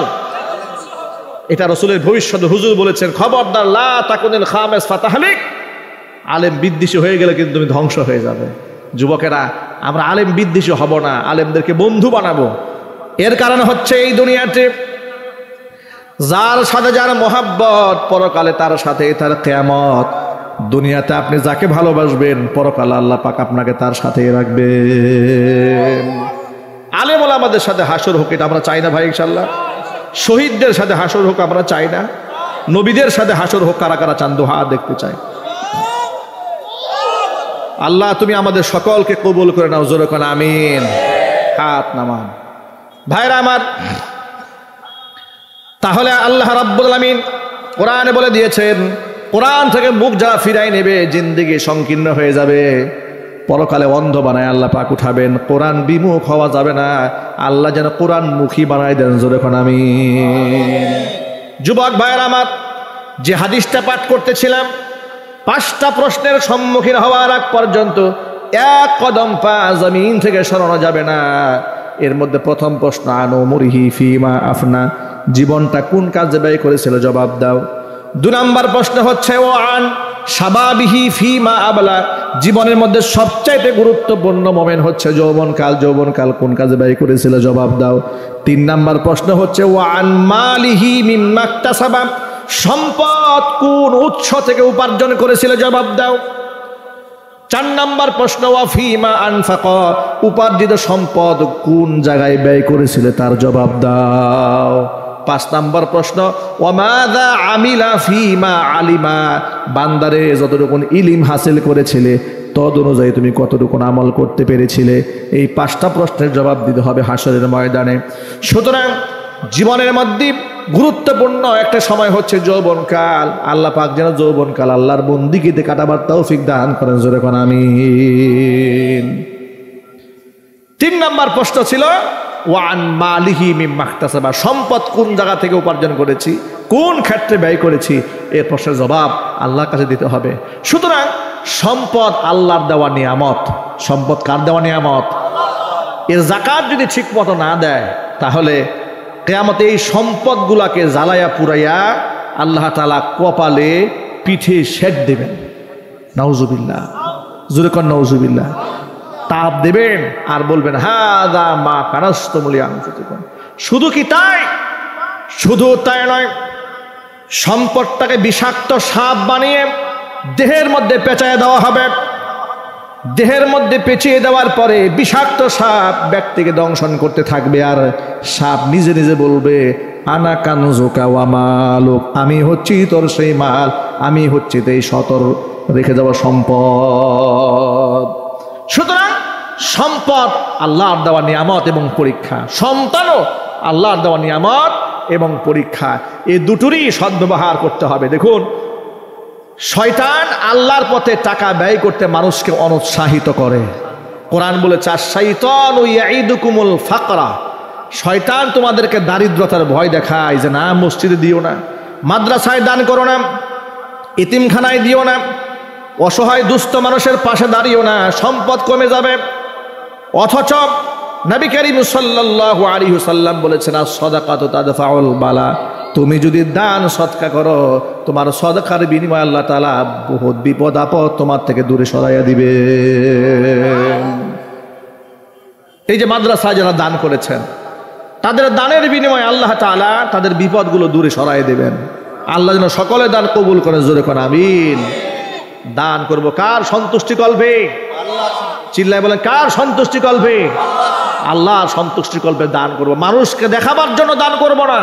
এটা রসুলের ভবিষ্যৎ হুজুর বলেছেন, খবরদার লা তাকুনিল খামেস ফাতাহলিক, আলেম বিদ্বেষী হয়ে গেলে কিন্তু তুমি ধ্বংস হয়ে যাবে। যুবকেরা, আমরা আলেম বিদ্বেষী হব না, আলেমদেরকে বন্ধু বানাবো। এর কারণ হচ্ছে এই দুনিয়াতে যার সাথে যার মোহাব্বত, পরকালে তার সাথে তার কিয়ামত। দুনিয়াতে আপনি যাকে ভালোবাসবেন, পরকালে আল্লাহ পাক আপনাকে তার সাথেই রাখবেন। আলেম ওলামাদের সাথে হাসর হোক, এটা আমরা চাই না ভাই ইনশাআল্লাহ। শহীদদের সাথে হাসর হোক আমরা চাই না, নবীদের সাথে হাসর হোক কারা কারা চান, দোহা দেখতে চাই। আল্লাহ তুমি আমাদের সকলকে কবুল করে নাও, জোরে কোন আমিন। হাত নামান। ভাইরা আমার, তাহলে আল্লাহ রাব্বুল আমিন কোরআনে বলে দিয়েছেন, কোরআন থেকে মুখ যারা ফিরাই নেবে জিন্দেগি সংকীর্ণ হয়ে যাবে, পরকালে অন্ধ বানায় আল্লাহ পাক উঠাবেন। কোরআন বিমুখ হওয়া যাবে না, আল্লাহ যেন কোরআন মুখী বানাই দেন, জোরে কোন আমিন। যুবক ভাইরা আমার, যে হাদিসটা পাঠ করতেছিলাম, 5টা প্রশ্নের সম্মুখীন হওয়ার আগ পর্যন্ত এক কদম পা জমিন থেকে সরানো যাবে না। এর মধ্যে প্রথম প্রশ্ন, আনো মুরিহি ফিমা আফনা, জীবনটা কোন কাজে ব্যয় করেছিল, জবাব দাও। 2 নম্বর প্রশ্ন হচ্ছে, ও আন শাবাবিহি ফিমা আবলা, জীবনের মধ্যে সবচাইতে গুরুত্বপূর্ণ মোমেন্ট হচ্ছে যৌবনকাল, যৌবনকাল কোন কাজে ব্যয় করেছিল, জবাব দাও। 3 নম্বর প্রশ্ন হচ্ছে, ও আন মালিহি মিম্মা ইকতাসাবা, সম্পদ কোন উৎস থেকে উপার্জন করেছিল, জবাব দাও। 4 নম্বর প্রশ্ন, ওয়া ফিমা আনফাকা, উপার্জিত সম্পদ কোন জায়গায় ব্যয় করেছিল, তার জবাব দাও। 5 নম্বর প্রশ্ন, ওয়া মাযা আমিলা ফিমা আলিমা, বান্দারে যতটুকু ইলম হাসিল করেছিলে তদ অনুযায়ী তুমি কতটুকু আমল করতে পেরেছিলে। এই 5টা প্রশ্নের জবাব দিতে হবে হাসরের ময়দানে। সুতরাং জীবনের মধ্যে গুরুত্বপূর্ণ একটা সময় হচ্ছে যৌবনকাল। আল্লাহ পাক যেন যৌবনকাল আল্লাহর বন্দিগিতে কাটাবার তৌফিক দান করেন, জোরে কোন আমিন। 3 নম্বর প্রশ্ন ছিল, ওয়ান মালিহি মিম্মা ইকতাসাবা, সম্পদ কোন জায়গা থেকে উপার্জন করেছি, কোন ক্ষেত্রে ব্যয় করেছি, এর প্রশ্নের জবাব আল্লাহর কাছে দিতে হবে। সুতরাং সম্পদ আল্লাহর দেওয়া নিয়ামত। সম্পদ কার দেওয়া নিয়ামত? এর যাকাত যদি ঠিক মতো না দেয়, তাহলে কিয়ামতে এই সম্পদগুলাকে জ্বালায়া পুরাইয়া আল্লাহ তাআলা কপালে পিঠে শেক দেবেন, নাউজুবিল্লাহ, জোরে কোন নাউজুবিল্লাহ। তাপ দেবেন আর বলবেন, হাযা মা কানাস্তুম লিআনফুসিকুম। শুধু কি তাই? শুধু তাই নয়, সম্পদটাকে বিষাক্ত সাপ বানিয়ে দেহের মধ্যে পেঁচায় দেওয়া হবে। দেহের মধ্যে পেঁচিয়ে দেওয়ার পরে বিষাক্ত সাপ ব্যক্তিকে দংশন করতে থাকবে, আর সাপ নিজে নিজে বলবে, আনা কানজুকা ওয়া মালুক, আমি হচ্ছি তোর সেই মাল, আমি হচ্ছি এই সতর রেখে যাওয়া সম্পদ। সুতরাং সম্পদ আল্লাহর দেওয়া নিয়ামত এবং পরীক্ষা, সন্তানও আল্লাহর দেওয়া নিয়ামত এবং পরীক্ষা, এই দুটোরই সদ্ব্যবহার করতে হবে। দেখুন, শয়তান আল্লাহর পথে টাকা ব্যয় করতে মানুষকে অনুৎসাহিত করে। কোরআন বলেছে, আশ-শাইতানু ইয়াইদুকুমুল ফাকরা, শয়তান তোমাদেরকে দারিদ্রতার ভয় দেখায়, যে না মসজিদে দিও না, মাদ্রাসায় দান করো না, এতিমখানায় দিও না, অসহায় দুস্থ মানুষের পাশে দাঁড়িও না, সম্পদ কমে যাবে। অথচ নবী করিম সাল্লাল্লাহু আলাইহি ওয়াসাল্লাম বলেছেন, আস-সাদাকাতু তাদফাউল বালা, তুমি যদি দান সদকা করো, তোমার সদকার বিনিময়ে আল্লাহ তাআলা বহুত বিপদ আপদ তোমার থেকে দূরে সরাইয়া দিবে। এই যে মাদ্রাসায় যারা দান করেছেন, তাদের দানের বিনিময়ে আল্লাহ তাআলা তাদের বিপদগুলো দূরে সরাই দেবেন। আল্লাহ যেন সকলে দান কবুল করে, জোরে কোন আমিন। দান করব কার সন্তুষ্টি কল্পে? চিল্লায় বলেন, কার সন্তুষ্টি কল্পে? আল্লাহর সন্তুষ্টি কল্পে দান করব। মানুষকে দেখাবার জন্য দান করব না।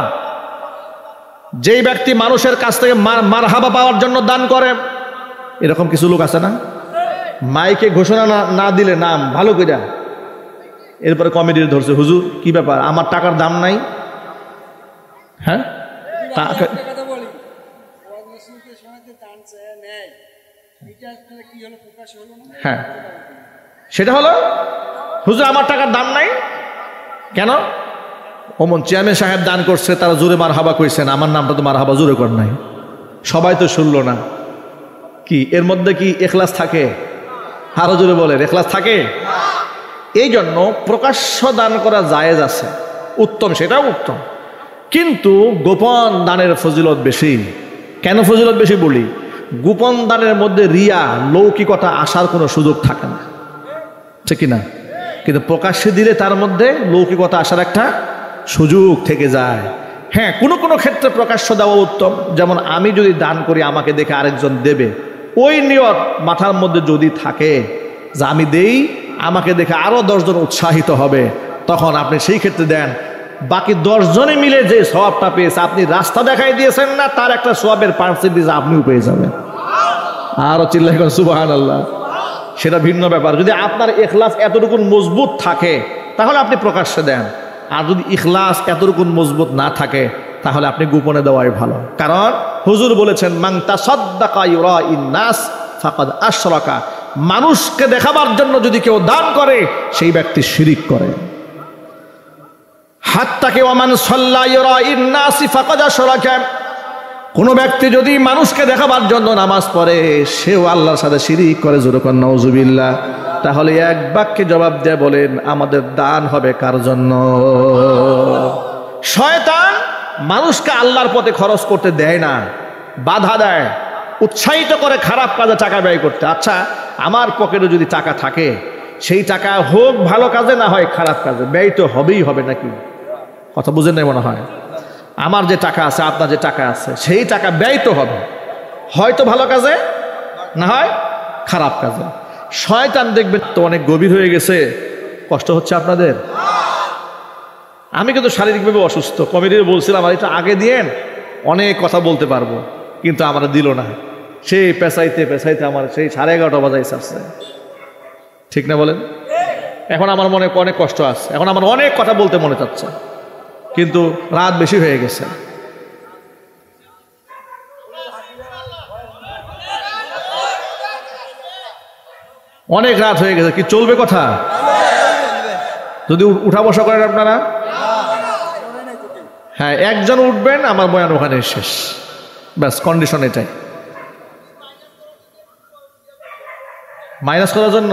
যেই ব্যক্তি মানুষের কাছ থেকে মারহাবা পাওয়ার জন্য দান করে, এরকম কিছু লোক আছে না? মাইকে ঘোষণা না দিলে নাম ভালো করে, এরপরে কমিটির ধরছে, হুজুর কি ব্যাপার, আমার টাকার দাম নাই? হ্যাঁ, হ্যাঁ, সেটা হলো হুজুর আমার টাকার দাম নাই কেন? ওমন চেয়ারম্যান সাহেব দান করছে, তারা জোরে মারহাবা কইছেন, আমার নামটা তো মারহাবা জোরে কর নাই, সবাই তো শুনলো না। কি এর মধ্যে কি ইখলাস থাকে? আরো জোরে বলেন, ইখলাস থাকে? এই জন্য প্রকাশ্য দান করা জায়েজ আছে, উত্তম, সেটাও উত্তম, কিন্তু গোপন দানের ফজিলত বেশি। কেন ফজিলত বেশি বলি? গোপন দানের মধ্যে রিয়া, লৌকিকতা আসার কোনো সুযোগ থাকে না, ঠিক কিনা? কিন্তু প্রকাশ্যে দিলে তার মধ্যে লৌকিকতা আসার একটা সুযোগ থেকে যায়। হ্যাঁ, কোনো কোনো ক্ষেত্রে প্রকাশ্য দেওয়া উত্তম, যেমন আমি যদি দান করি আমাকে দেখে আরেকজন দেবে, ওই নিয়ত মাথার মধ্যে যদি থাকে যে আমি দেই, আমাকে দেখে আরো 10 জন উৎসাহিত হবে, তখন আপনি সেই ক্ষেত্রে দেন। বাকি 10 জনে মিলে যে সওয়াবটা পেয়েছে, আপনি রাস্তা দেখাই দিয়েছেন না, তার একটা সওয়াবের পার্সেন্টেজ আপনিও পেয়ে যাবেন। আরো চিল্লাই করেন সুবহানাল্লাহ। সেটা ভিন্ন ব্যাপার। যদি আপনার ইখলাস এতটুকু মজবুত থাকে তাহলে আপনি প্রকাশ্যে দেন, আর যদি ইখলাস এতটুকু মজবুত না থাকে তাহলে আপনি গোপনে দেওয়াই ভালো। কারণ হুজুর বলেছেন, মান তাসাদ্দাকা ইউরাইন নাস ফাকাদ আশরাকা, মানুষকে দেখাবার জন্য যদি কেউ দান করে সেই ব্যক্তি শিরিক করে। হাত্তাকে ওয়ামান সাল্লা ইউরাইন নাস ফাকাদ আশরাকা, কোন ব্যক্তি যদি মানুষকে দেখাবার জন্য নামাজ পড়ে সেও আল্লাহর সাথে শিরিক করে, জোরে কোন নাউজুবিল্লাহ। তাহলে এক বাক্যে জবাব দিয়ে বলেন, আমাদের দান হবে কার জন্য? শয়তান মানুষকে আল্লাহর পথে খরচ করতে দেয় না, বাধা দেয়, উৎসাহিত করে খারাপ কাজে টাকা ব্যয় করতে। আচ্ছা, আমার পকেটে যদি টাকা থাকে, সেই টাকা হোক ভালো কাজে না হয় খারাপ কাজে, ব্যয় তো হবেই হবে, নাকি? কথা বুঝেন নাই মনে হয়। আমার যে টাকা আছে, আপনার যে টাকা আছে, সেই টাকা ব্যয় তো হবে, হয়তো ভালো কাজে না হয় খারাপ কাজে। শয়তান দেখবেন তো অনেক গভীর হয়ে গেছে, কষ্ট হচ্ছে আপনাদের। আমি কিন্তু শারীরিকভাবে অসুস্থ, কমিটিতে বলছিলাম আর এটা আগে দিয়েন, অনেক কথা বলতে পারবো, কিন্তু আমার দিল না। সেই পেঁচাইতে পেঁচাইতে আমার সেই 11:30 বাজাই আসছে, ঠিক না বলেন? এখন আমার মনে অনেক কষ্ট আছে, এখন আমার অনেক কথা বলতে মনে চাচ্ছে, কিন্তু রাত বেশি হয়ে গেছে। অনেক রাত হয়ে গেছে, কি চলবে কথা? যদি উঠা বসা করেন আপনারা, হ্যাঁ, একজন উঠবেন, আমার বয়ান ওখানে শেষ, ব্যাস, কন্ডিশন এটাই। মাইনাস করার জন্য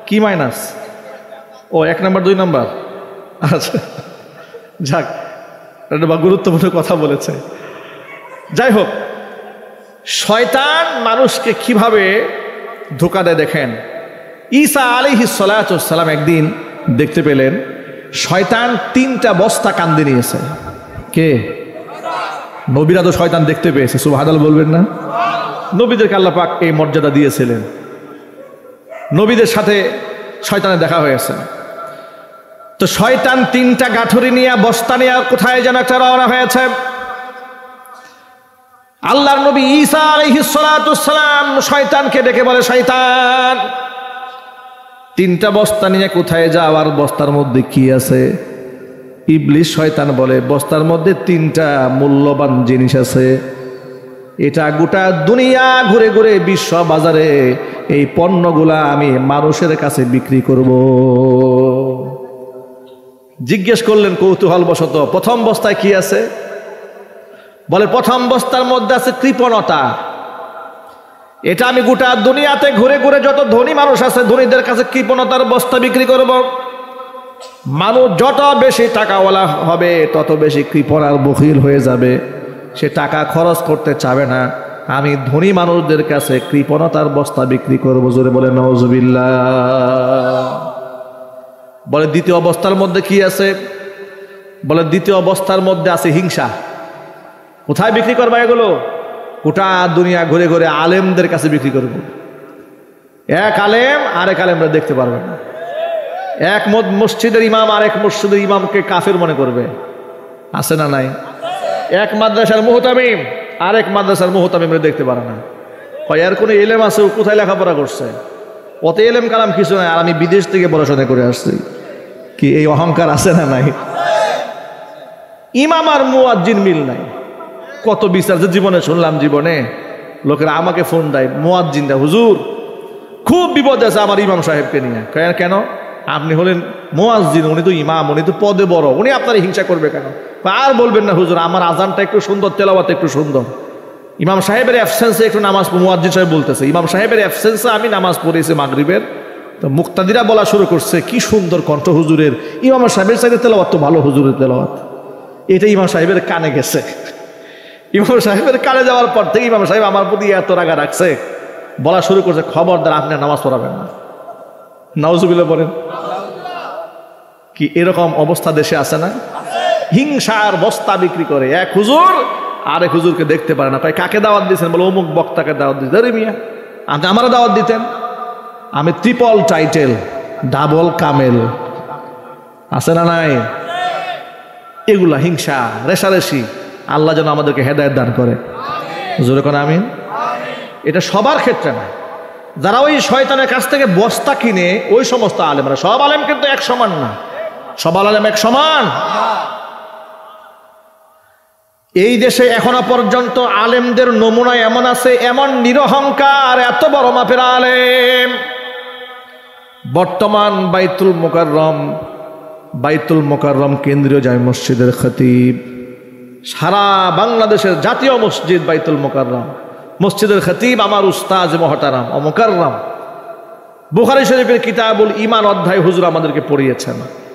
কি মাইনাস? ও 1 নাম্বার 2 নাম্বার, আচ্ছা যাক, বা গুরুত্বপূর্ণ কথা বলেছে। যাই হোক, শয়তান মানুষকে কিভাবে ধোঁকা দেয় দেখেন। ঈসা আলাইহিস সালাতু ওয়াস সালাম একদিন দেখতে পেলেন শয়তান 3টা বস্তা কান্দে নিয়েছে। কে? নবীরা তো শয়তান দেখতে পেয়েছে, সুবহানাল্লাহ বলবেন না? নবীদেরকে আল্লাহ পাক এই মর্যাদা দিয়েছিলেন, নবীদের সাথে শয়তানের দেখা হয়েছে। তো শয়তান 3টা গাঠুরি নিয়ে, বস্তা নিয়ে কোথায় যেন একটা রওনা হয়েছে। আল্লাহর নবী ঈসা আলাইহিস সালাতু ওয়াস সালাম শয়তানকে ডেকে বলে, শয়তান 3টা বস্তা নিয়ে কোথায় যাও, আর বস্তার মধ্যে কি আছে? ইবলিস শয়তান বলে, বস্তার মধ্যে 3টা মূল্যবান জিনিস আছে, এটা গোটা দুনিয়া ঘুরে ঘুরে বিশ্ব বাজারে এই পণ্যগুলা আমি মানুষের কাছে বিক্রি করব। জিজ্ঞেস করলেন কৌতূহল বশত, প্রথম বস্তায় কি আছে? বলে, প্রথম বস্তার মধ্যে আছে কৃপণতা। এটা আমি গোটা দুনিয়াতে ঘুরে ঘুরে যত ধনী মানুষ আছে, ধনীদের কাছে কৃপণতার বস্তা বিক্রি করব। মানুষ যত বেশি টাকাওয়ালা হবে তত বেশি কৃপণ আর বখিল হয়ে যাবে, সে টাকা খরচ করতে চাবে না। আমি ধনী মানুষদের কাছে কৃপণতার বস্তা বিক্রি করব। জোরে বলে নাউজুবিল্লাহ। বলে দ্বিতীয় অবস্থার মধ্যে কি আছে? বলে দ্বিতীয় অবস্থার মধ্যে আছে হিংসা। কোথায় বিক্রি করবা এগুলো? গোটা দুনিয়া ঘুরে ঘুরে আলেমদের কাছে বিক্রি করব। এক আলেম আরেক আলেমরা দেখতে পারবে না। এক মসজিদের ইমাম আরেক মসজিদের ইমামকে কাফের মনে করবে, আছে না নাই? এক মাদ্রাসার মুহতামিম আরেক মাদ্রাসার মুহতামিমরা দেখতে পারে না। কয় এর কোনো এলেম আছে? ও কোথায় লেখাপড়া করছে? অত এলেম কালাম কিছু নাই, আর আমি বিদেশ থেকে পড়াশোনা করে আসছি। কি এই অহংকার আছে না নাই? ইমাম আর মুয়াজ্জিন মিল নাই। কত বিচার যে জীবনে শুনলাম, জীবনে লোকেরা আমাকে ফোন দেয়, মুয়াজ্জিন দেয়, হুজুর খুব বিপদ আছে আমার ইমাম সাহেবকে নিয়ে। কেন? আপনি হলেন মুয়াজ্জিন, উনি তো ইমাম, উনি তো পদে বড়, উনি আপনার হিংসা করবে কেন? আর বলবেন না হুজুর আমার আজানটা একটু সুন্দর, তেলাওয়াত একটু সুন্দর। ইমাম সাহেবের অ্যাবসেন্সে একটু নামাজ, মুয়াজ্জিন সাহেব বলতেছে ইমাম সাহেবের অ্যাবসেন্সে আমি নামাজ পড়েছি মাগরিবের। তো মুক্তাদিরা বলা শুরু করছে, কি সুন্দর কণ্ঠ হুজুরের, ইমাম সাহেবের চাইতে তেলাওয়াত তো ভালো হুজুরের তেলাওয়াত। এটা ইমাম সাহেবের কানে গেছে। ইমাম সাহেবের কানে যাওয়ার পর থেকে ইমাম সাহেব আমার প্রতি এত রাগা রাখছে, বলা শুরু করছে খবরদার আপনি নামাজ পড়াবেন না। নাউজুবিল্লাহ বলেন। কি এরকম অবস্থা দেশে আছে না? হিংসার বস্তা বিক্রি করে এক হুজুর আরেক হুজুরকে দেখতে পারে না। কয় কাকে দাওয়াত দিয়েছেন? বলে অমুক বক্তাকে দাওয়াত দিয়েছেন। আরে মিয়া আপনি আমারও দাওয়াত দিতেন। আমি ট্রিপল টাইটেল, ডাবল কামেল, আছে না নাই? এগুলা হিংসা, রেশারেশি। আল্লাহ যেন আমাদেরকে হেদায়েত দান করে। জোরে করে আমিন। এটা সবার ক্ষেত্রে না। যারা ওই শয়তানের কাছ থেকে বস্তা কিনে, ওই সমস্ত আলেমরা, সব আলেম কিন্তু এক সমান না। সব আলেম এক সমান? এই দেশে এখনো পর্যন্ত আলেমদের নমুনা এমন আছে, এমন নিরহংকার এত বড় মাপের আলেম। বর্তমান বাইতুল মোকাররম কেন্দ্রীয় জামে মসজিদের খতিব, সারা বাংলাদেশের জাতীয় মসজিদ বাইতুল মোকাররম মসজিদের খতিব আমার উস্তাজ মুহতারাম ও মুকাররম। বুখারী শরীফের কিতাবুল ঈমান অধ্যায় হুজুর আমাদেরকে পড়িয়েছেন।